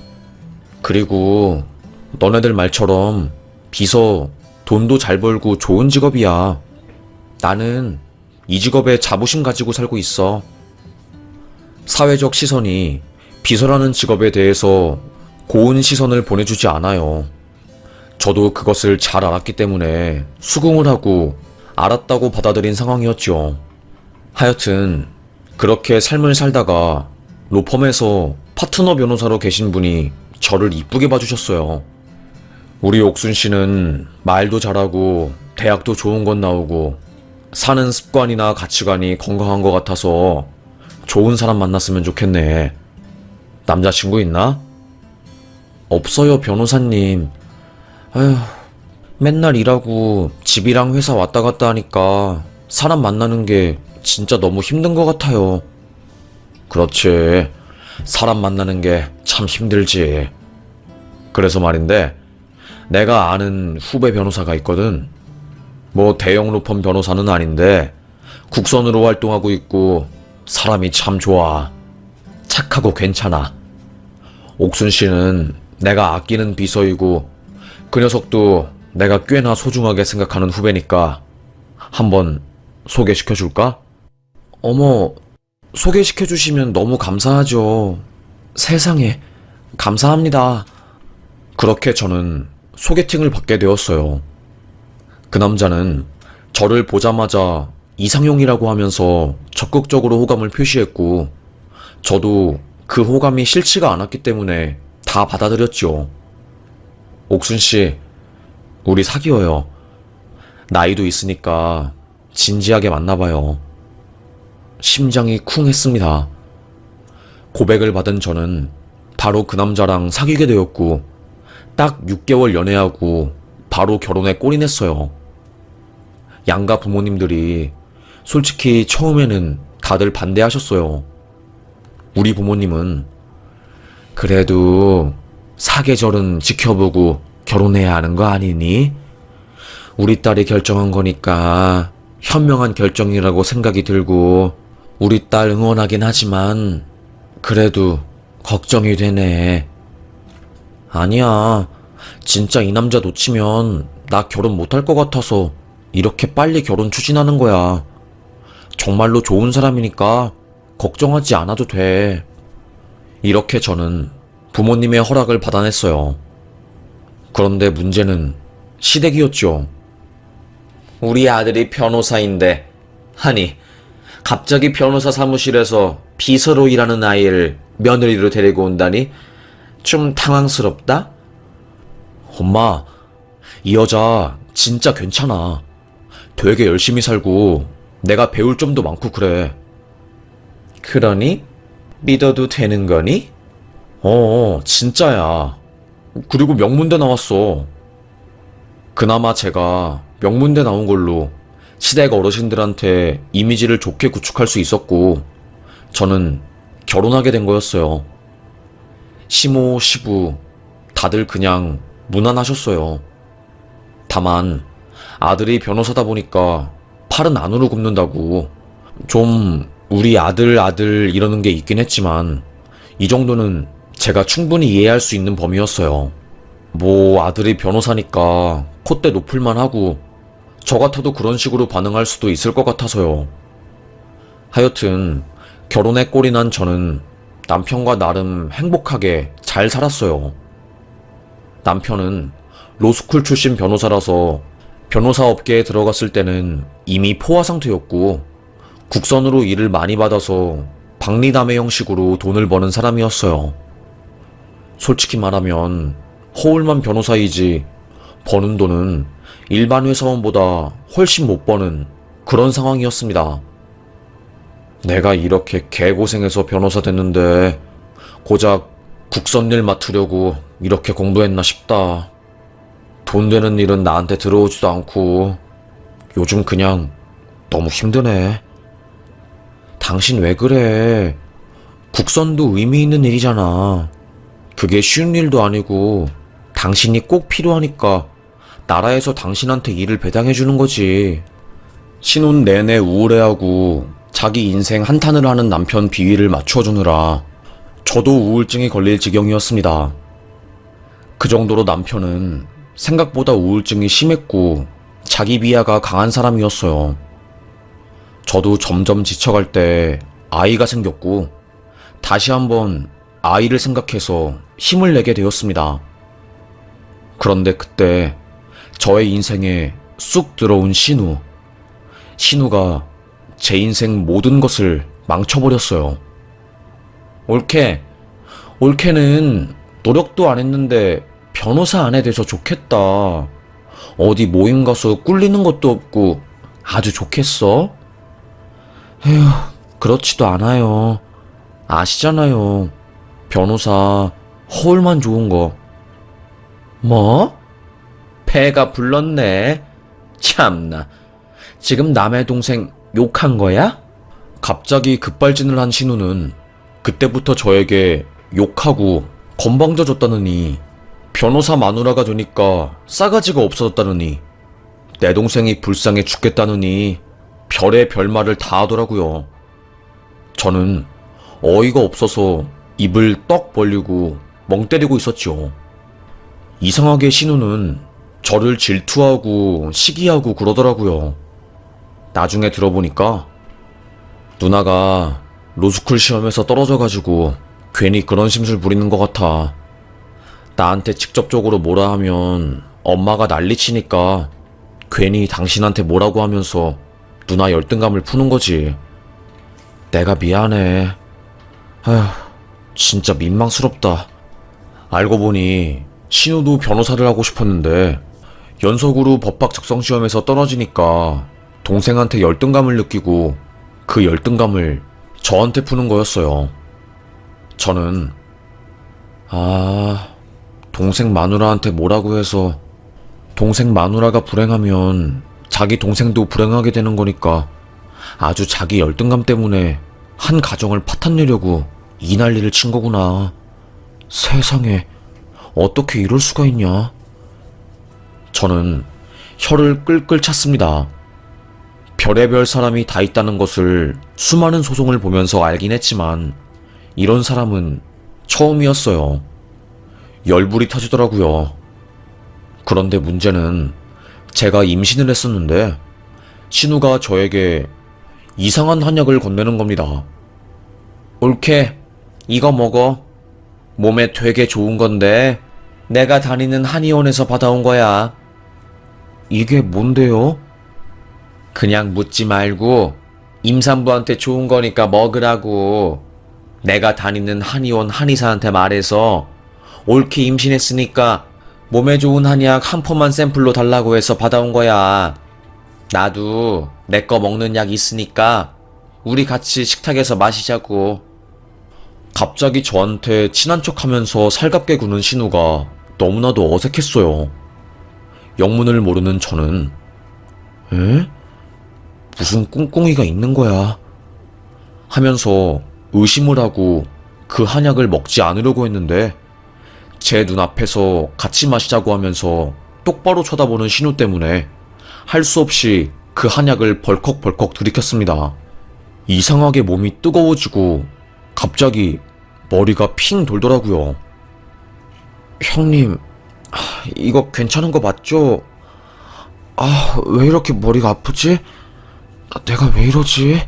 그리고 너네들 말처럼 비서 돈도 잘 벌고 좋은 직업이야. 나는 이 직업에 자부심 가지고 살고 있어. 사회적 시선이 비서라는 직업에 대해서 고운 시선을 보내주지 않아요. 저도 그것을 잘 알았기 때문에 수긍을 하고 알았다고 받아들인 상황이었죠. 하여튼 그렇게 삶을 살다가 로펌에서 파트너 변호사로 계신 분이 저를 이쁘게 봐주셨어요. 우리 옥순 씨는 말도 잘하고 대학도 좋은 건 나오고 사는 습관이나 가치관이 건강한 것 같아서 좋은 사람 만났으면 좋겠네. 남자친구 있나? 없어요, 변호사님. 아휴, 맨날 일하고 집이랑 회사 왔다 갔다 하니까 사람 만나는 게 진짜 너무 힘든 것 같아요. 그렇지. 사람 만나는 게 참 힘들지. 그래서 말인데, 내가 아는 후배 변호사가 있거든. 뭐 대형 로펌 변호사는 아닌데 국선으로 활동하고 있고 사람이 참 좋아. 착하고 괜찮아. 옥순 씨는 내가 아끼는 비서이고 그 녀석도 내가 꽤나 소중하게 생각하는 후배니까 한번 소개시켜줄까? 어머, 소개시켜주시면 너무 감사하죠. 세상에, 감사합니다. 그렇게 저는 소개팅을 받게 되었어요. 그 남자는 저를 보자마자 이상형이라고 하면서 적극적으로 호감을 표시했고, 저도 그 호감이 싫지가 않았기 때문에 다 받아들였죠. 옥순씨, 우리 사귀어요. 나이도 있으니까 진지하게 만나봐요. 심장이 쿵 했습니다. 고백을 받은 저는 바로 그 남자랑 사귀게 되었고, 딱 6개월 연애하고 바로 결혼에 골인했어요. 양가 부모님들이 솔직히 처음에는 다들 반대하셨어요. 우리 부모님은 그래도 사계절은 지켜보고 결혼해야 하는 거 아니니? 우리 딸이 결정한 거니까 현명한 결정이라고 생각이 들고 우리 딸 응원하긴 하지만 그래도 걱정이 되네. 아니야. 진짜 이 남자 놓치면 나 결혼 못할 것 같아서 이렇게 빨리 결혼 추진하는 거야. 정말로 좋은 사람이니까 걱정하지 않아도 돼. 이렇게 저는 부모님의 허락을 받아냈어요. 그런데 문제는 시댁이었죠. 우리 아들이 변호사인데, 아니, 갑자기 변호사 사무실에서 비서로 일하는 아이를 며느리로 데리고 온다니 좀 당황스럽다? 엄마, 이 여자 진짜 괜찮아. 되게 열심히 살고 내가 배울 점도 많고 그래. 그러니? 믿어도 되는 거니? 진짜야. 그리고 명문대 나왔어. 그나마 제가 명문대 나온 걸로 시댁 어르신들한테 이미지를 좋게 구축할 수 있었고, 저는 결혼하게 된 거였어요. 시모, 시부, 다들 그냥 무난하셨어요. 다만, 아들이 변호사다 보니까 팔은 안으로 굽는다고 좀 우리 아들 이러는 게 있긴 했지만, 이 정도는 제가 충분히 이해할 수 있는 범위였어요. 뭐 아들이 변호사니까 콧대 높을만 하고 저 같아도 그런 식으로 반응할 수도 있을 것 같아서요. 하여튼 결혼에 꼴이 난 저는 남편과 나름 행복하게 잘 살았어요. 남편은 로스쿨 출신 변호사라서 변호사 업계에 들어갔을 때는 이미 포화 상태였고 국선으로 일을 많이 받아서 박리담회 형식으로 돈을 버는 사람이었어요. 솔직히 말하면 허울만 변호사이지 버는 돈은 일반 회사원보다 훨씬 못 버는 그런 상황이었습니다. 내가 이렇게 개고생해서 변호사 됐는데 고작 국선일 맡으려고 이렇게 공부했나 싶다. 돈 되는 일은 나한테 들어오지도 않고 요즘 그냥 너무 힘드네. 당신 왜 그래? 국선도 의미 있는 일이잖아. 그게 쉬운 일도 아니고 당신이 꼭 필요하니까 나라에서 당신한테 일을 배당해주는 거지. 신혼 내내 우울해하고 자기 인생 한탄을 하는 남편 비위를 맞춰주느라 저도 우울증이 걸릴 지경이었습니다. 그 정도로 남편은 생각보다 우울증이 심했고 자기 비하가 강한 사람이었어요. 저도 점점 지쳐갈 때 아이가 생겼고 다시 한번 아이를 생각해서 힘을 내게 되었습니다. 그런데 그때 저의 인생에 쑥 들어온 신우. 신우가 제 인생 모든 것을 망쳐버렸어요. 올케는 노력도 안 했는데 변호사 안 해 돼서 좋겠다. 어디 모임 가서 꿀리는 것도 없고 아주 좋겠어? 에휴, 그렇지도 않아요. 아시잖아요. 변호사 허울만 좋은 거. 뭐? 배가 불렀네. 참나. 지금 남의 동생 욕한 거야? 갑자기 급발진을 한 신우는 그때부터 저에게 욕하고 건방져줬다느니, 변호사 마누라가 되니까 싸가지가 없어졌다느니, 내 동생이 불쌍해 죽겠다느니 별의 별말을 다 하더라고요. 저는 어이가 없어서 입을 떡 벌리고 멍 때리고 있었죠. 이상하게 신우는 저를 질투하고 시기하고 그러더라고요. 나중에 들어보니까 누나가 로스쿨 시험에서 떨어져가지고 괜히 그런 심술 부리는 것 같아. 나한테 직접적으로 뭐라 하면 엄마가 난리치니까 괜히 당신한테 뭐라고 하면서 누나 열등감을 푸는 거지. 내가 미안해. 아휴, 진짜 민망스럽다. 알고 보니 신우도 변호사를 하고 싶었는데 연속으로 법학 적성시험에서 떨어지니까 동생한테 열등감을 느끼고 그 열등감을 저한테 푸는 거였어요. 저는 동생 마누라한테 뭐라고 해서 동생 마누라가 불행하면 자기 동생도 불행하게 되는 거니까 아주 자기 열등감 때문에 한 가정을 파탄내려고 이 난리를 친 거구나. 세상에 어떻게 이럴 수가 있냐. 저는 혀를 끌끌 찼습니다. 별의별 사람이 다 있다는 것을 수많은 소송을 보면서 알긴 했지만 이런 사람은 처음이었어요. 열불이 터지더라고요. 그런데 문제는 제가 임신을 했었는데 신우가 저에게 이상한 한약을 건네는 겁니다. 올케, 이거 먹어. 몸에 되게 좋은 건데 내가 다니는 한의원에서 받아온 거야. 이게 뭔데요? 그냥 묻지 말고 임산부한테 좋은 거니까 먹으라고. 내가 다니는 한의원 한의사한테 말해서 올케 임신했으니까 몸에 좋은 한약 한 포만 샘플로 달라고 해서 받아온 거야. 나도 내 거 먹는 약 있으니까 우리 같이 식탁에서 마시자고. 갑자기 저한테 친한 척하면서 살갑게 구는 신우가 너무나도 어색했어요. 영문을 모르는 저는 에? 무슨 꿍꿍이가 있는 거야 하면서 의심을 하고 그 한약을 먹지 않으려고 했는데 제 눈앞에서 같이 마시자고 하면서 똑바로 쳐다보는 신우 때문에 할 수 없이 그 한약을 벌컥벌컥 들이켰습니다. 이상하게 몸이 뜨거워지고 갑자기 머리가 핑 돌더라고요. 형님, 이거 괜찮은 거 맞죠? 왜 이렇게 머리가 아프지? 내가 왜 이러지?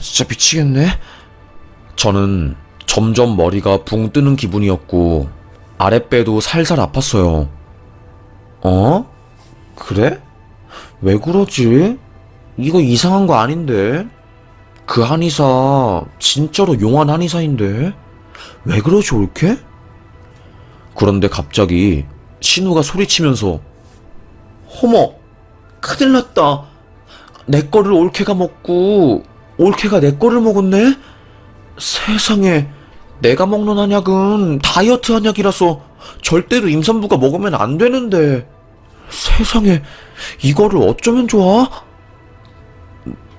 진짜 미치겠네. 저는 점점 머리가 붕 뜨는 기분이었고 아랫배도 살살 아팠어요. 그래? 왜 그러지? 이거 이상한 거 아닌데? 그 한의사 진짜로 용한 한의사인데 왜 그러지 올케? 그런데 갑자기 신우가 소리치면서 어머, 큰일 났다. 내 거를 올케가 먹고 올케가 내 거를 먹었네? 세상에, 내가 먹는 한약은 다이어트 한약이라서 절대로 임산부가 먹으면 안 되는데. 세상에, 이거를 어쩌면 좋아?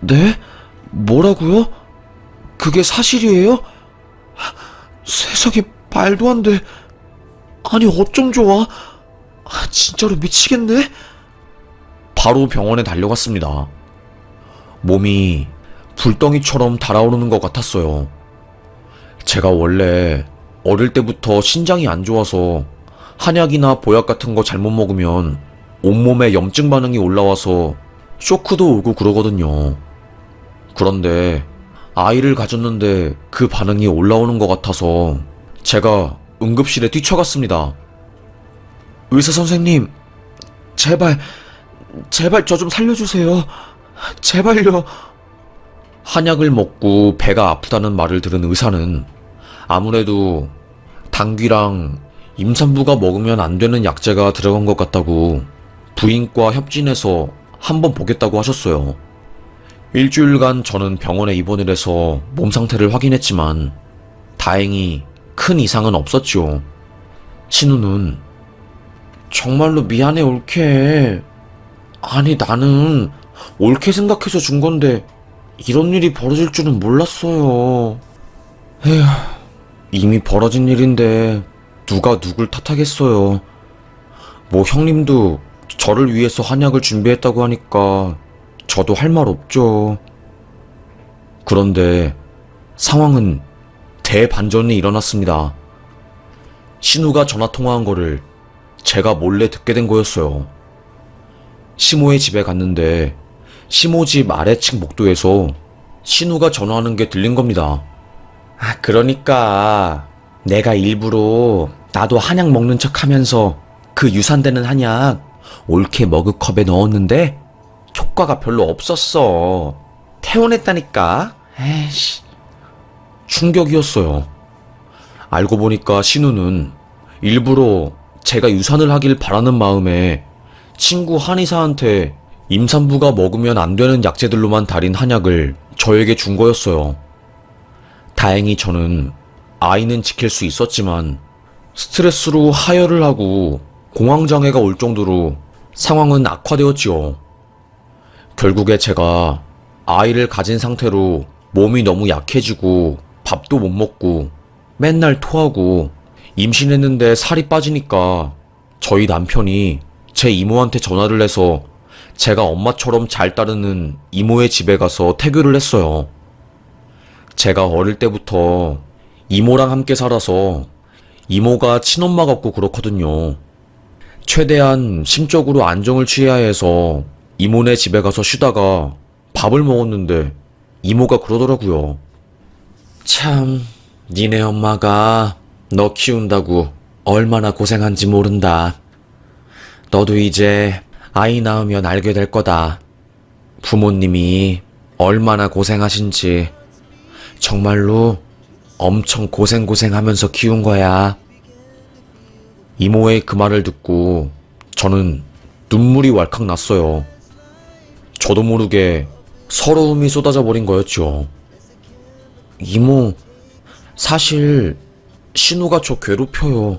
네? 뭐라고요? 그게 사실이에요? 세상에, 말도 안 돼. 아니, 어쩜 좋아? 진짜로 미치겠네? 바로 병원에 달려갔습니다. 몸이 불덩이처럼 달아오르는 것 같았어요. 제가 원래 어릴 때부터 신장이 안 좋아서 한약이나 보약 같은 거 잘못 먹으면 온몸에 염증 반응이 올라와서 쇼크도 오고 그러거든요. 그런데 아이를 가졌는데 그 반응이 올라오는 것 같아서 제가 응급실에 뛰쳐갔습니다. 의사 선생님, 제발 저 좀 살려주세요. 제발요. 한약을 먹고 배가 아프다는 말을 들은 의사는 아무래도 당귀랑 임산부가 먹으면 안 되는 약재가 들어간 것 같다고 부인과 협진해서 한번 보겠다고 하셨어요. 일주일간 저는 병원에 입원을 해서 몸 상태를 확인했지만 다행히 큰 이상은 없었죠. 신우는 정말로 미안해 올케. 아니 나는 옳게 생각해서 준 건데 이런 일이 벌어질 줄은 몰랐어요. 에휴, 이미 벌어진 일인데 누가 누굴 탓하겠어요. 뭐 형님도 저를 위해서 한약을 준비했다고 하니까 저도 할 말 없죠. 그런데 상황은 대반전이 일어났습니다. 신우가 전화통화한 거를 제가 몰래 듣게 된 거였어요. 시모의 집에 갔는데 시모 집 아래층 복도에서 신우가 전화하는 게 들린 겁니다. 그러니까 내가 일부러 나도 한약 먹는 척 하면서 그 유산되는 한약 옳게 머그컵에 넣었는데 효과가 별로 없었어. 퇴원했다니까. 에이씨. 충격이었어요. 알고 보니까 신우는 일부러 제가 유산을 하길 바라는 마음에 친구 한의사한테 임산부가 먹으면 안 되는 약재들로만 달인 한약을 저에게 준 거였어요. 다행히 저는 아이는 지킬 수 있었지만 스트레스로 하혈을 하고 공황장애가 올 정도로 상황은 악화되었지요. 결국에 제가 아이를 가진 상태로 몸이 너무 약해지고 밥도 못 먹고 맨날 토하고 임신했는데 살이 빠지니까 저희 남편이 제 이모한테 전화를 해서 제가 엄마처럼 잘 따르는 이모의 집에 가서 태교를 했어요. 제가 어릴 때부터 이모랑 함께 살아서 이모가 친엄마 같고 그렇거든요. 최대한 심적으로 안정을 취해야 해서 이모네 집에 가서 쉬다가 밥을 먹었는데 이모가 그러더라고요. 참, 니네 엄마가 너 키운다고 얼마나 고생한지 모른다. 너도 이제 아이 낳으면 알게 될 거다. 부모님이 얼마나 고생하신지. 정말로 엄청 고생하면서 키운 거야. 이모의 그 말을 듣고 저는 눈물이 왈칵 났어요. 저도 모르게 서러움이 쏟아져 버린 거였죠. 이모, 사실 신우가 저 괴롭혀요.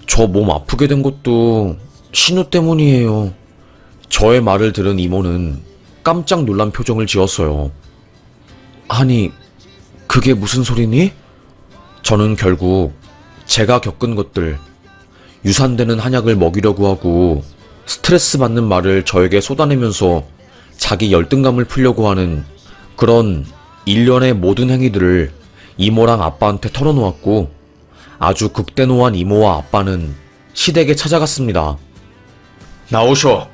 저 몸 아프게 된 것도 신우 때문이에요. 저의 말을 들은 이모는 깜짝 놀란 표정을 지었어요. 아니, 그게 무슨 소리니? 저는 결국 제가 겪은 것들, 유산되는 한약을 먹이려고 하고 스트레스 받는 말을 저에게 쏟아내면서 자기 열등감을 풀려고 하는 그런 일련의 모든 행위들을 이모랑 아빠한테 털어놓았고 아주 극대노한 이모와 아빠는 시댁에 찾아갔습니다. 나오쇼.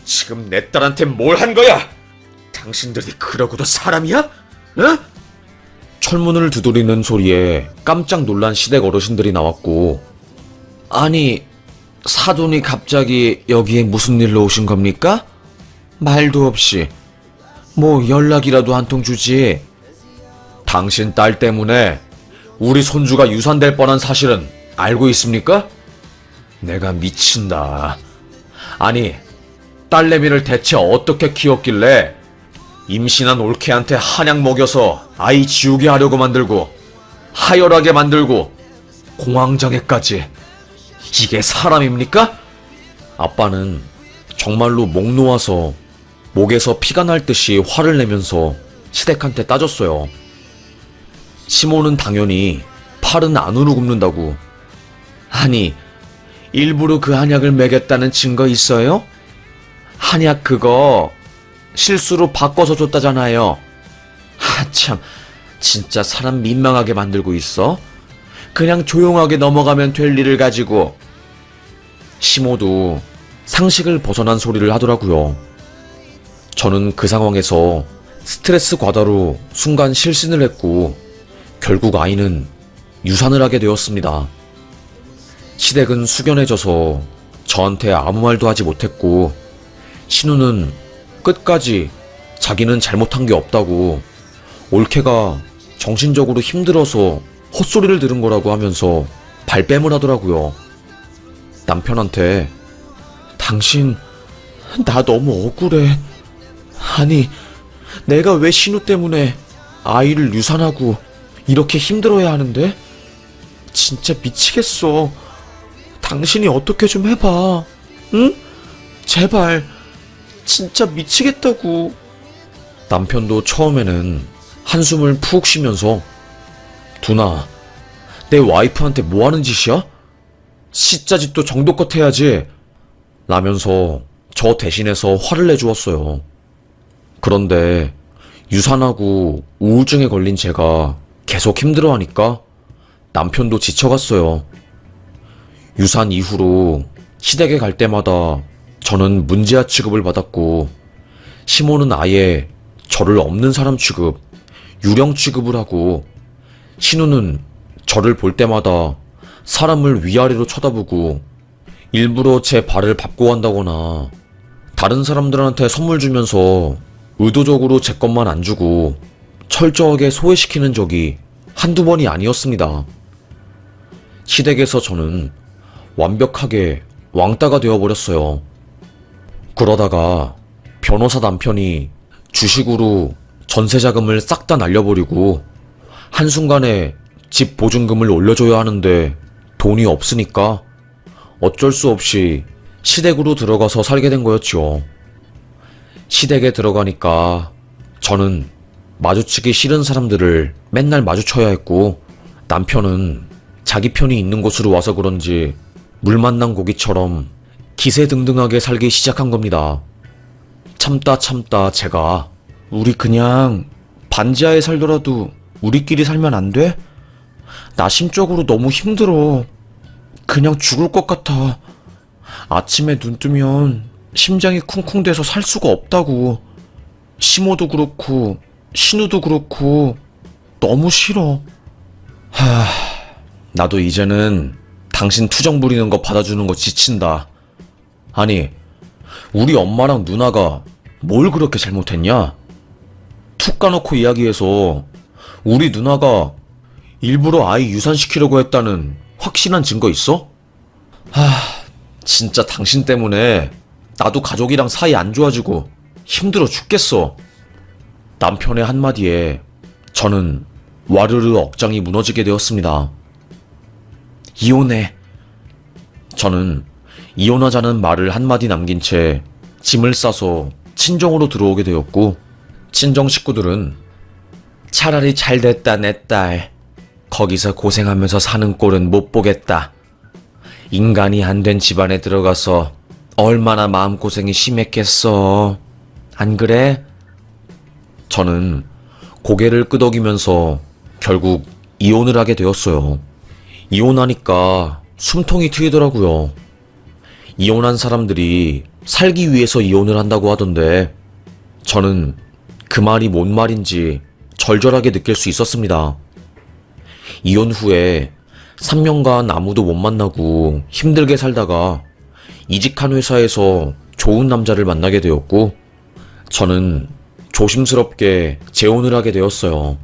지금 내 딸한테 뭘 한 거야? 당신들이 그러고도 사람이야? 어? 철문을 두드리는 소리에 깜짝 놀란 시댁 어르신들이 나왔고, 아니, 사돈이 갑자기 여기에 무슨 일로 오신 겁니까? 말도 없이 뭐 연락이라도 한 통 주지. 당신 딸 때문에 우리 손주가 유산될 뻔한 사실은 알고 있습니까? 내가 미친다. 아니, 딸내미를 대체 어떻게 키웠길래 임신한 올케한테 한약 먹여서 아이 지우게 하려고 만들고 하혈하게 만들고 공황장애까지. 이게 사람입니까? 아빠는 정말로 목 놓아서 목에서 피가 날 듯이 화를 내면서 시댁한테 따졌어요. 시모는 당연히 팔은 안으로 굽는다고. 아니, 일부러 그 한약을 먹였다는 증거 있어요? 한약 그거 실수로 바꿔서 줬다잖아요. 참, 진짜 사람 민망하게 만들고 있어? 그냥 조용하게 넘어가면 될 일을 가지고. 시모도 상식을 벗어난 소리를 하더라고요. 저는 그 상황에서 스트레스 과다로 순간 실신을 했고 결국 아이는 유산을 하게 되었습니다. 시댁은 숙연해져서 저한테 아무 말도 하지 못했고 신우는 끝까지 자기는 잘못한 게 없다고 올케가 정신적으로 힘들어서 헛소리를 들은 거라고 하면서 발뺌을 하더라고요. 남편한테 당신 나 너무 억울해. 아니 내가 왜 신우 때문에 아이를 유산하고 이렇게 힘들어야 하는데? 진짜 미치겠어. 당신이 어떻게 좀 해봐. 응? 제발. 진짜 미치겠다고. 남편도 처음에는 한숨을 푹 쉬면서 두나, 내 와이프한테 뭐 하는 짓이야? 시자짓도 정도껏 해야지. 라면서 저 대신해서 화를 내주었어요. 그런데 유산하고 우울증에 걸린 제가 계속 힘들어하니까 남편도 지쳐갔어요. 유산 이후로 시댁에 갈 때마다 저는 문제아 취급을 받았고 시모는 아예 저를 없는 사람 취급, 유령 취급을 하고 신우는 저를 볼 때마다 사람을 위아래로 쳐다보고 일부러 제 발을 밟고 간다거나 다른 사람들한테 선물 주면서 의도적으로 제 것만 안 주고 철저하게 소외시키는 적이 한두 번이 아니었습니다. 시댁에서 저는 완벽하게 왕따가 되어버렸어요. 그러다가 변호사 남편이 주식으로 전세자금을 싹 다 날려버리고 한순간에 집 보증금을 올려줘야 하는데 돈이 없으니까 어쩔 수 없이 시댁으로 들어가서 살게 된 거였죠. 시댁에 들어가니까 저는 마주치기 싫은 사람들을 맨날 마주쳐야 했고 남편은 자기 편이 있는 곳으로 와서 그런지 물 만난 고기처럼 기세등등하게 살기 시작한 겁니다. 참다 제가 우리 그냥 반지하에 살더라도 우리끼리 살면 안 돼? 나 심적으로 너무 힘들어. 그냥 죽을 것 같아. 아침에 눈 뜨면 심장이 쿵쿵대서 살 수가 없다고. 시모도 그렇고 신우도 그렇고 너무 싫어. 나도 이제는 당신 투정 부리는 거 받아주는 거 지친다. 아니, 우리 엄마랑 누나가 뭘 그렇게 잘못했냐? 툭 까놓고 이야기해서 우리 누나가 일부러 아이 유산시키려고 했다는 확실한 증거 있어? 진짜 당신 때문에 나도 가족이랑 사이 안 좋아지고 힘들어 죽겠어. 남편의 한마디에 저는 와르르 억장이 무너지게 되었습니다. 이혼해. 저는 이혼하자는 말을 한마디 남긴 채 짐을 싸서 친정으로 들어오게 되었고 친정 식구들은 차라리 잘됐다 내 딸. 거기서 고생하면서 사는 꼴은 못 보겠다. 인간이 안 된 집안에 들어가서 얼마나 마음고생이 심했겠어. 안 그래? 저는 고개를 끄덕이면서 결국 이혼을 하게 되었어요. 이혼하니까 숨통이 트이더라고요. 이혼한 사람들이 살기 위해서 이혼을 한다고 하던데 저는 그 말이 뭔 말인지 절절하게 느낄 수 있었습니다. 이혼 후에 3년간 아무도 못 만나고 힘들게 살다가 이직한 회사에서 좋은 남자를 만나게 되었고 저는 조심스럽게 재혼을 하게 되었어요.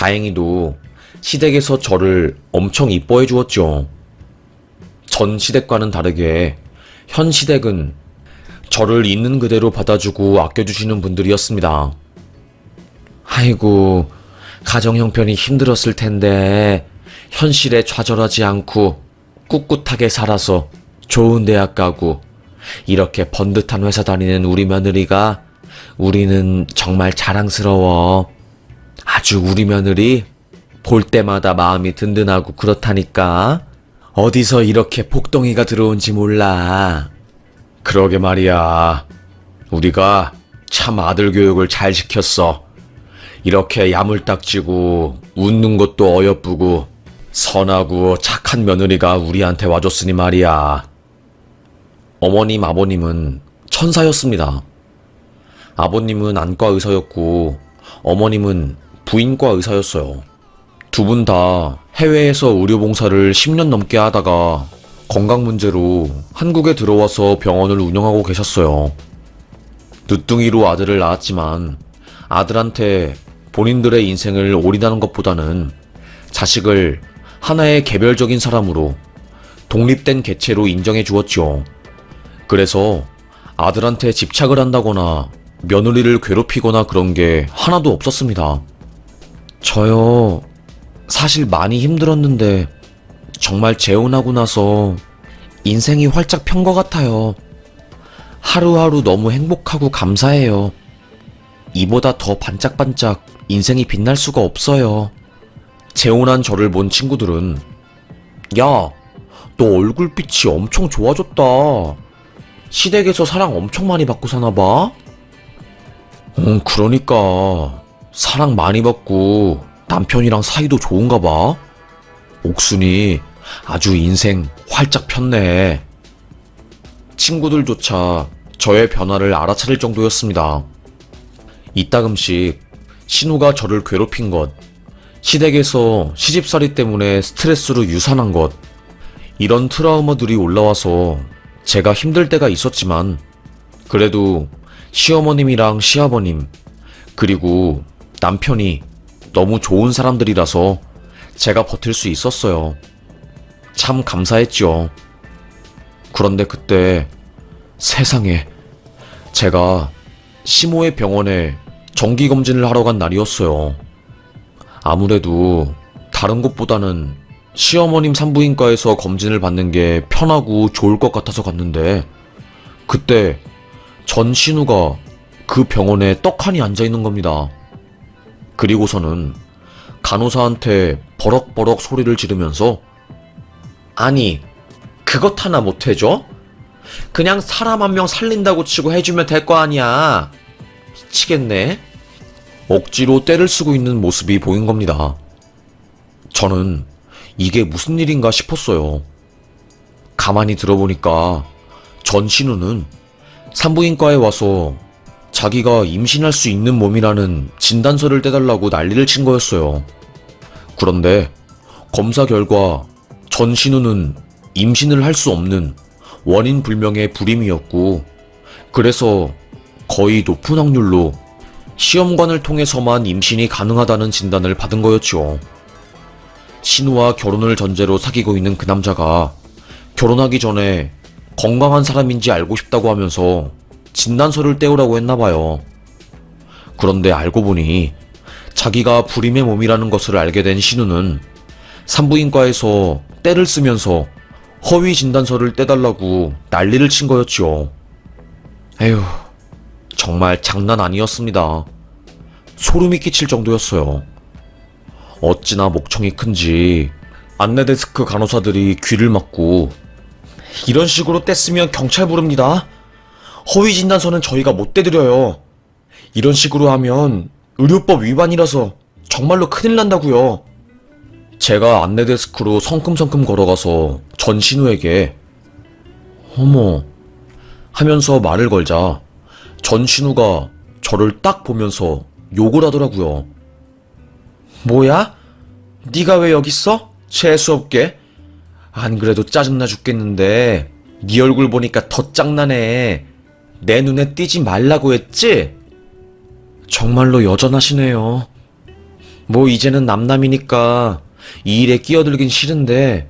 다행히도 시댁에서 저를 엄청 이뻐해 주었죠. 전 시댁과는 다르게 현 시댁은 저를 있는 그대로 받아주고 아껴주시는 분들이었습니다. 아이고, 가정 형편이 힘들었을 텐데 현실에 좌절하지 않고 꿋꿋하게 살아서 좋은 대학 가고 이렇게 번듯한 회사 다니는 우리 며느리가 우리는 정말 자랑스러워. 아주 우리 며느리 볼 때마다 마음이 든든하고 그렇다니까. 어디서 이렇게 복덩이가 들어온지 몰라. 그러게 말이야. 우리가 참 아들 교육을 잘 시켰어. 이렇게 야물딱지고 웃는 것도 어여쁘고 선하고 착한 며느리가 우리한테 와줬으니 말이야. 어머님, 아버님은 천사였습니다. 아버님은 안과 의사였고 어머님은 부인과 의사였어요. 두 분 다 해외에서 의료봉사를 10년 넘게 하다가 건강 문제로 한국에 들어와서 병원을 운영하고 계셨어요. 늦둥이로 아들을 낳았지만 아들한테 본인들의 인생을 올인하는 것보다는 자식을 하나의 개별적인 사람으로 독립된 개체로 인정해 주었죠. 그래서 아들한테 집착을 한다거나 며느리를 괴롭히거나 그런 게 하나도 없었습니다. 저요, 사실 많이 힘들었는데 정말 재혼하고 나서 인생이 활짝 편 것 같아요. 하루하루 너무 행복하고 감사해요. 이보다 더 반짝반짝 인생이 빛날 수가 없어요. 재혼한 저를 본 친구들은 야, 너 얼굴빛이 엄청 좋아졌다. 시댁에서 사랑 엄청 많이 받고 사나봐? 그러니까 사랑 많이 받고 남편이랑 사이도 좋은가 봐. 옥순이 아주 인생 활짝 폈네. 친구들조차 저의 변화를 알아차릴 정도였습니다. 이따금씩 신우가 저를 괴롭힌 것, 시댁에서 시집살이 때문에 스트레스로 유산한 것, 이런 트라우마들이 올라와서 제가 힘들 때가 있었지만 그래도 시어머님이랑 시아버님 그리고 남편이 너무 좋은 사람들이라서 제가 버틸 수 있었어요. 참 감사했죠. 그런데 그때 세상에 제가 시모의 병원에 정기검진을 하러 간 날이었어요. 아무래도 다른 곳보다는 시어머님 산부인과에서 검진을 받는 게 편하고 좋을 것 같아서 갔는데 그때 전 신우가 그 병원에 떡하니 앉아있는 겁니다. 그리고서는 간호사한테 버럭버럭 소리를 지르면서 아니, 그것 하나 못 해줘? 그냥 사람 한 명 살린다고 치고 해주면 될 거 아니야. 미치겠네. 억지로 떼를 쓰고 있는 모습이 보인 겁니다. 저는 이게 무슨 일인가 싶었어요. 가만히 들어보니까 전 신우는 산부인과에 와서 자기가 임신할 수 있는 몸이라는 진단서를 떼달라고 난리를 친 거였어요. 그런데 검사 결과 전 신우는 임신을 할 수 없는 원인 불명의 불임이었고 그래서 거의 높은 확률로 시험관을 통해서만 임신이 가능하다는 진단을 받은 거였죠. 신우와 결혼을 전제로 사귀고 있는 그 남자가 결혼하기 전에 건강한 사람인지 알고 싶다고 하면서 진단서를 떼오라고 했나봐요. 그런데 알고 보니 자기가 불임의 몸이라는 것을 알게 된 신우는 산부인과에서 떼를 쓰면서 허위 진단서를 떼달라고 난리를 친 거였죠. 에휴, 정말 장난 아니었습니다. 소름이 끼칠 정도였어요. 어찌나 목청이 큰지 안내데스크 간호사들이 귀를 막고 이런 식으로 떼쓰면 경찰 부릅니다. 허위 진단서는 저희가 못 떼드려요. 이런 식으로 하면 의료법 위반이라서 정말로 큰일 난다고요. 제가 안내데스크로 성큼성큼 걸어가서 전신우에게 어머 하면서 말을 걸자 전신우가 저를 딱 보면서 욕을 하더라고요. 뭐야? 네가 왜 여기 있어? 재수없게. 안 그래도 짜증나 죽겠는데 네 얼굴 보니까 더 짱나네. 내 눈에 띄지 말라고 했지? 정말로 여전하시네요. 뭐 이제는 남남이니까 이 일에 끼어들긴 싫은데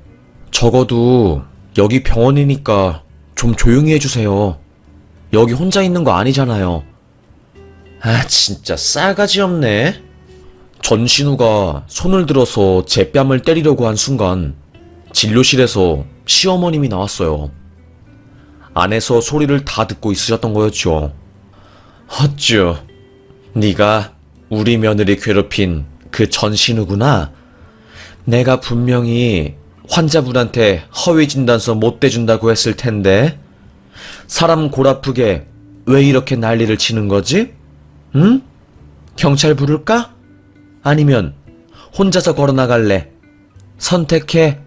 적어도 여기 병원이니까 좀 조용히 해주세요. 여기 혼자 있는 거 아니잖아요. 아, 진짜 싸가지 없네. 전신우가 손을 들어서 제 뺨을 때리려고 한 순간 진료실에서 시어머님이 나왔어요. 안에서 소리를 다 듣고 있으셨던 거였죠. 헛쭈, 네가 우리 며느리 괴롭힌 그 전신우구나. 내가 분명히 환자분한테 허위 진단서 못 대준다고 했을 텐데 사람 골 아프게 왜 이렇게 난리를 치는 거지? 응? 경찰 부를까? 아니면 혼자서 걸어 나갈래? 선택해.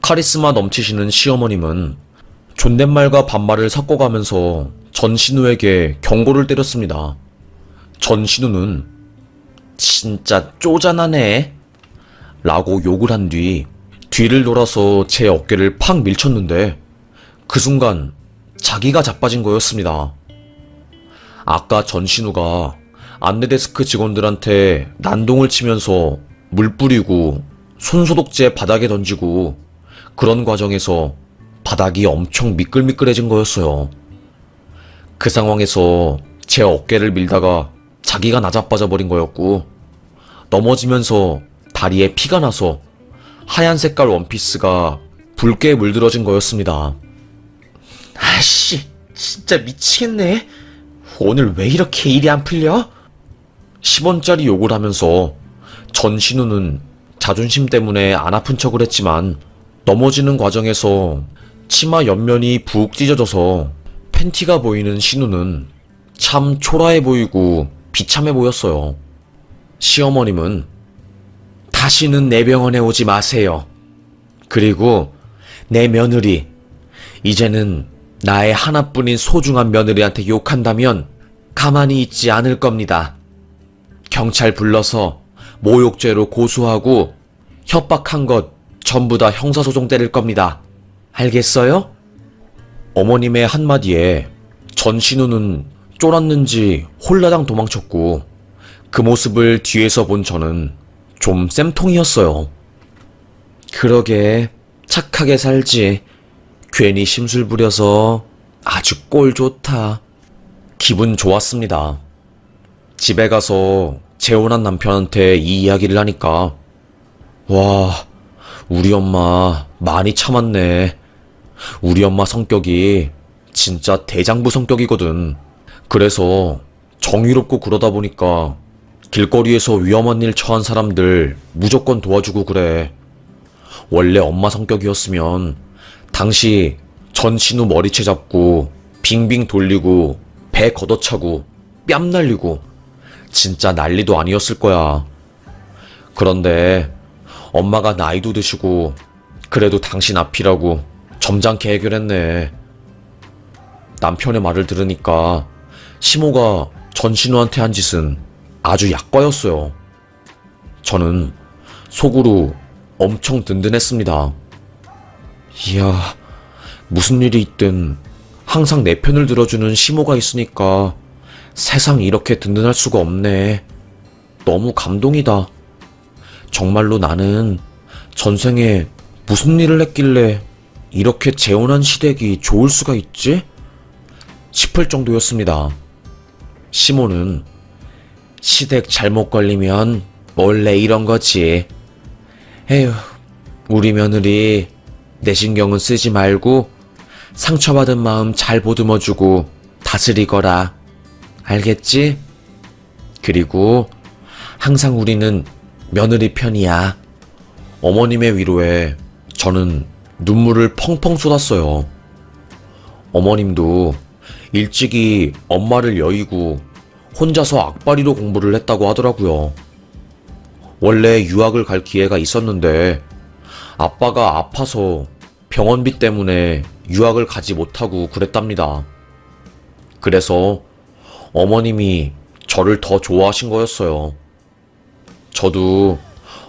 카리스마 넘치시는 시어머님은 존댓말과 반말을 섞어가면서 전신우에게 경고를 때렸습니다. 전신우는 진짜 쪼잔하네 라고 욕을 한 뒤 뒤를 돌아서 제 어깨를 팍 밀쳤는데 그 순간 자기가 자빠진 거였습니다. 아까 전신우가 안내데스크 직원들한테 난동을 치면서 물 뿌리고 손소독제 바닥에 던지고 그런 과정에서 바닥이 엄청 미끌미끌해진 거였어요. 그 상황에서 제 어깨를 밀다가 자기가 나자빠져 버린 거였고 넘어지면서 다리에 피가 나서 하얀 색깔 원피스가 붉게 물들어진 거였습니다. 아씨, 진짜 미치겠네. 오늘 왜 이렇게 일이 안 풀려? 10원짜리 욕을 하면서 전신우는 자존심 때문에 안 아픈 척을 했지만 넘어지는 과정에서 치마 옆면이 푹 찢어져서 팬티가 보이는 신우는 참 초라해 보이고 비참해 보였어요. 시어머님은 다시는 내 병원에 오지 마세요. 그리고 내 며느리, 이제는 나의 하나뿐인 소중한 며느리한테 욕한다면 가만히 있지 않을 겁니다. 경찰 불러서 모욕죄로 고소하고 협박한 것 전부 다 형사소송 때릴 겁니다. 알겠어요? 어머님의 한마디에 전신우는 쫄았는지 홀라당 도망쳤고 그 모습을 뒤에서 본 저는 좀 쌤통이었어요. 그러게 착하게 살지. 괜히 심술 부려서 아주 꼴 좋다. 기분 좋았습니다. 집에 가서 재혼한 남편한테 이 이야기를 하니까 와, 우리 엄마 많이 참았네. 우리 엄마 성격이 진짜 대장부 성격이거든. 그래서 정의롭고 그러다 보니까 길거리에서 위험한 일 처한 사람들 무조건 도와주고 그래. 원래 엄마 성격이었으면 당시 전신우 머리채 잡고 빙빙 돌리고 배 걷어차고 뺨 날리고 진짜 난리도 아니었을 거야. 그런데 엄마가 나이도 드시고 그래도 당신 앞이라고 점잖게 해결했네. 남편의 말을 들으니까 시모가 전신우한테 한 짓은 아주 약과였어요. 저는 속으로 엄청 든든했습니다. 이야, 무슨 일이 있든 항상 내 편을 들어주는 시모가 있으니까 세상 이렇게 든든할 수가 없네. 너무 감동이다. 정말로 나는 전생에 무슨 일을 했길래 이렇게 재혼한 시댁이 좋을 수가 있지? 싶을 정도였습니다. 시모는 시댁 잘못 걸리면 원래 이런 거지. 에휴, 우리 며느리 내 신경은 쓰지 말고 상처받은 마음 잘 보듬어주고 다스리거라. 알겠지? 그리고 항상 우리는 며느리 편이야. 어머님의 위로에 저는 눈물을 펑펑 쏟았어요. 어머님도 일찍이 엄마를 여의고 혼자서 악바리로 공부를 했다고 하더라고요. 원래 유학을 갈 기회가 있었는데 아빠가 아파서 병원비 때문에 유학을 가지 못하고 그랬답니다. 그래서 어머님이 저를 더 좋아하신 거였어요. 저도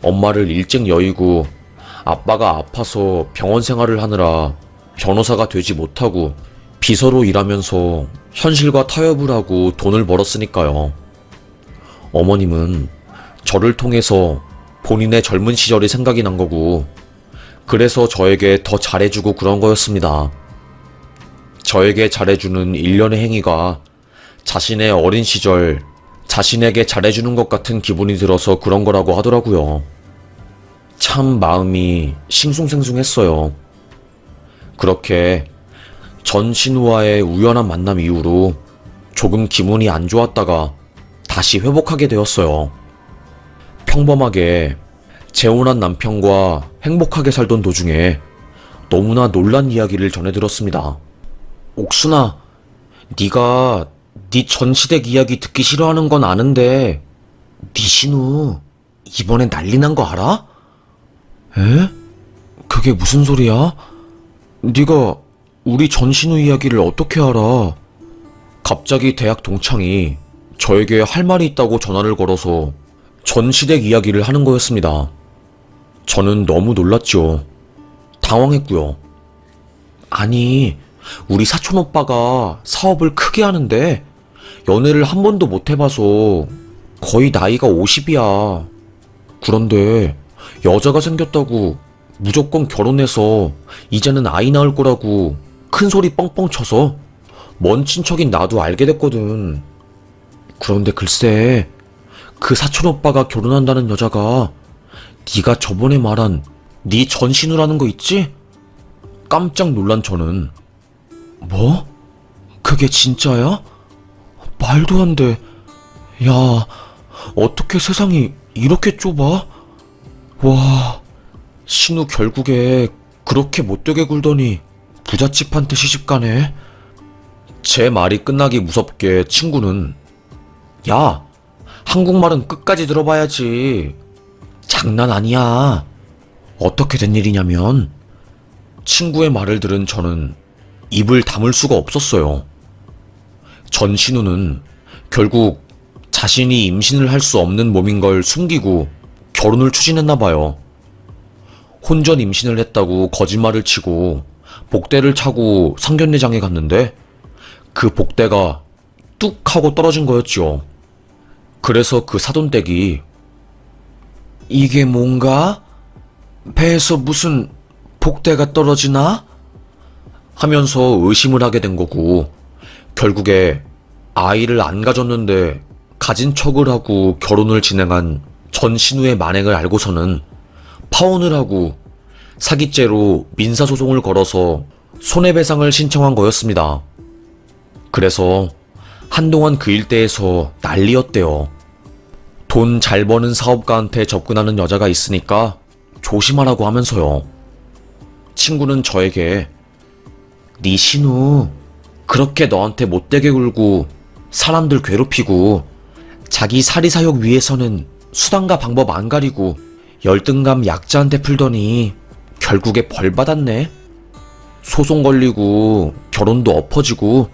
엄마를 일찍 여의고 아빠가 아파서 병원 생활을 하느라 변호사가 되지 못하고 비서로 일하면서 현실과 타협을 하고 돈을 벌었으니까요. 어머님은 저를 통해서 본인의 젊은 시절이 생각이 난 거고, 그래서 저에게 더 잘해주고 그런 거였습니다. 저에게 잘해주는 일련의 행위가 자신의 어린 시절 자신에게 잘해주는 것 같은 기분이 들어서 그런 거라고 하더라고요. 참 마음이 싱숭생숭했어요. 그렇게 전신우와의 우연한 만남 이후로 조금 기분이 안 좋았다가 다시 회복하게 되었어요. 평범하게 재혼한 남편과 행복하게 살던 도중에 너무나 놀란 이야기를 전해들었습니다. 옥순아, 네가 네 전시댁 이야기 듣기 싫어하는 건 아는데 네 신우 이번에 난리 난 거 알아? 에? 그게 무슨 소리야? 네가 우리 전신우 이야기를 어떻게 알아? 갑자기 대학 동창이 저에게 할 말이 있다고 전화를 걸어서 전시댁 이야기를 하는 거였습니다. 저는 너무 놀랐죠. 당황했고요. 아니, 우리 사촌 오빠가 사업을 크게 하는데 연애를 한 번도 못 해봐서 거의 나이가 50이야. 그런데 여자가 생겼다고 무조건 결혼해서 이제는 아이 낳을 거라고 큰 소리 뻥뻥 쳐서 먼 친척인 나도 알게 됐거든. 그런데 글쎄, 그 사촌 오빠가 결혼한다는 여자가 네가 저번에 말한 네 전신우라는 거 있지? 깜짝 놀란 저는 뭐? 그게 진짜야? 말도 안 돼. 야, 어떻게 세상이 이렇게 좁아? 와, 신우 결국에 그렇게 못되게 굴더니 부잣집한테 시집가네. 제 말이 끝나기 무섭게 친구는 야, 한국말은 끝까지 들어봐야지. 장난 아니야. 어떻게 된 일이냐면 친구의 말을 들은 저는 입을 다물 수가 없었어요. 전신우는 결국 자신이 임신을 할 수 없는 몸인 걸 숨기고 결혼을 추진했나 봐요. 혼전 임신을 했다고 거짓말을 치고 복대를 차고 상견례장에 갔는데 그 복대가 뚝 하고 떨어진 거였죠. 그래서 그 사돈댁이 이게 뭔가? 배에서 무슨 복대가 떨어지나? 하면서 의심을 하게 된 거고, 결국에 아이를 안 가졌는데 가진 척을 하고 결혼을 진행한 전신우의 만행을 알고서는 파혼을 하고 사기죄로 민사소송을 걸어서 손해배상을 신청한 거였습니다. 그래서 한동안 그 일대에서 난리였대요. 돈 잘 버는 사업가한테 접근하는 여자가 있으니까 조심하라고 하면서요. 친구는 저에게 네 신우 그렇게 너한테 못되게 굴고 사람들 괴롭히고 자기 사리사욕 위해서는 수단과 방법 안 가리고 열등감 약자한테 풀더니 결국에 벌 받았네. 소송 걸리고 결혼도 엎어지고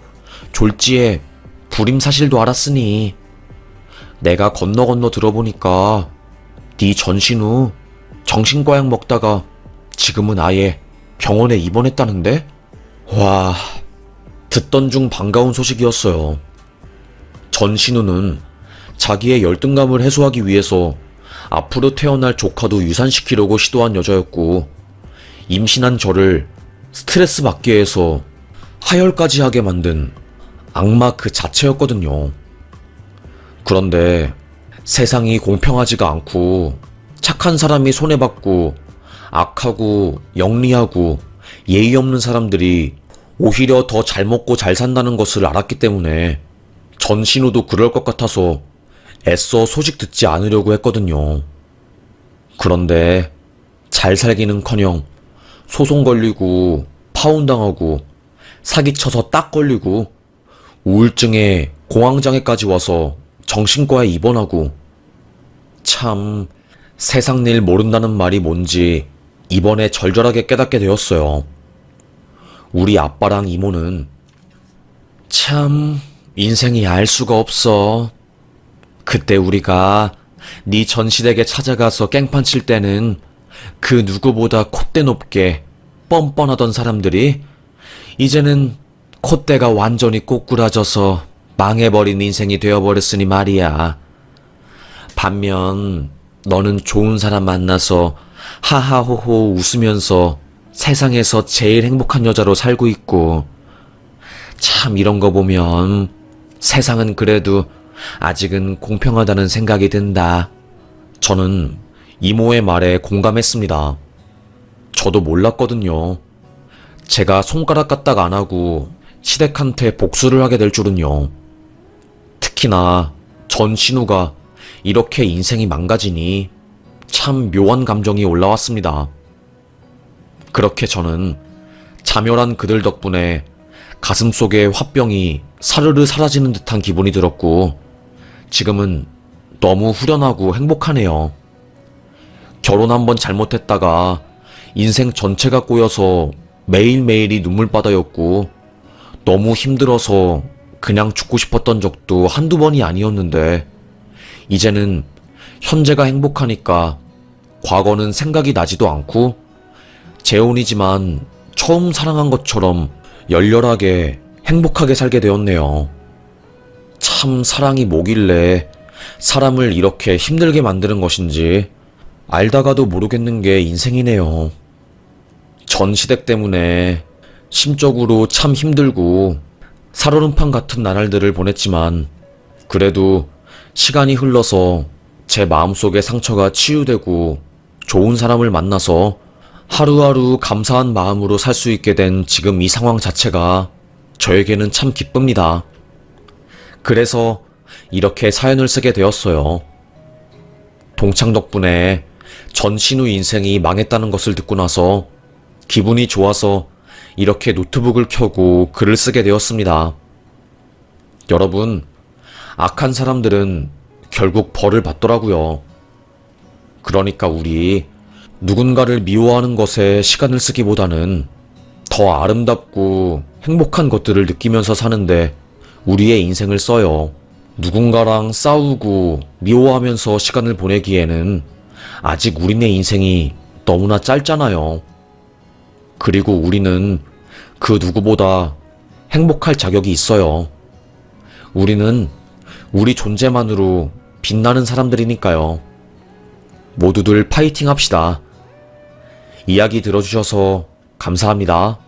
졸지에 불임 사실도 알았으니 내가 건너 들어보니까 네 전신우 정신과 약 먹다가 지금은 아예 병원에 입원했다는데? 와, 듣던 중 반가운 소식이었어요. 전신우는 자기의 열등감을 해소하기 위해서 앞으로 태어날 조카도 유산시키려고 시도한 여자였고, 임신한 저를 스트레스 받게 해서 하혈까지 하게 만든 악마 그 자체였거든요. 그런데 세상이 공평하지가 않고 착한 사람이 손해받고 악하고 영리하고 예의 없는 사람들이 오히려 더 잘 먹고 잘 산다는 것을 알았기 때문에 전신우도 그럴 것 같아서 애써 소식 듣지 않으려고 했거든요. 그런데 잘 살기는커녕 소송 걸리고 파혼당하고 사기쳐서 딱 걸리고 우울증에 공황장애까지 와서 정신과에 입원하고, 참 세상 일 모른다는 말이 뭔지 이번에 절절하게 깨닫게 되었어요. 우리 아빠랑 이모는 참 인생이 알 수가 없어. 그때 우리가 네 전시댁에 찾아가서 깽판 칠 때는 그 누구보다 콧대 높게 뻔뻔하던 사람들이 이제는 콧대가 완전히 꼬꾸라져서 망해버린 인생이 되어버렸으니 말이야. 반면 너는 좋은 사람 만나서 하하호호 웃으면서 세상에서 제일 행복한 여자로 살고 있고, 참 이런 거 보면 세상은 그래도 아직은 공평하다는 생각이 든다. 저는 이모의 말에 공감했습니다. 저도 몰랐거든요. 제가 손가락 까딱 안 하고 시댁한테 복수를 하게 될 줄은요. 특히나 전신우가 이렇게 인생이 망가지니 참 묘한 감정이 올라왔습니다. 그렇게 저는 자멸한 그들 덕분에 가슴속의 화병이 사르르 사라지는 듯한 기분이 들었고, 지금은 너무 후련하고 행복하네요. 결혼 한번 잘못했다가 인생 전체가 꼬여서 매일매일이 눈물바다였고, 너무 힘들어서 그냥 죽고 싶었던 적도 한두 번이 아니었는데, 이제는 현재가 행복하니까 과거는 생각이 나지도 않고, 재혼이지만 처음 사랑한 것처럼 열렬하게 행복하게 살게 되었네요. 참 사랑이 뭐길래 사람을 이렇게 힘들게 만드는 것인지 알다가도 모르겠는 게 인생이네요. 전 시댁 때문에 심적으로 참 힘들고 살얼음판 같은 나날들을 보냈지만, 그래도 시간이 흘러서 제 마음속의 상처가 치유되고 좋은 사람을 만나서 하루하루 감사한 마음으로 살 수 있게 된 지금 이 상황 자체가 저에게는 참 기쁩니다. 그래서 이렇게 사연을 쓰게 되었어요. 동창 덕분에 전신우 인생이 망했다는 것을 듣고 나서 기분이 좋아서 이렇게 노트북을 켜고 글을 쓰게 되었습니다. 여러분, 악한 사람들은 결국 벌을 받더라고요. 그러니까 우리 누군가를 미워하는 것에 시간을 쓰기보다는 더 아름답고 행복한 것들을 느끼면서 사는데 우리의 인생을 써요. 누군가랑 싸우고 미워하면서 시간을 보내기에는 아직 우리네 인생이 너무나 짧잖아요. 그리고 우리는 그 누구보다 행복할 자격이 있어요. 우리는 우리 존재만으로 빛나는 사람들이니까요. 모두들 파이팅 합시다. 이야기 들어주셔서 감사합니다.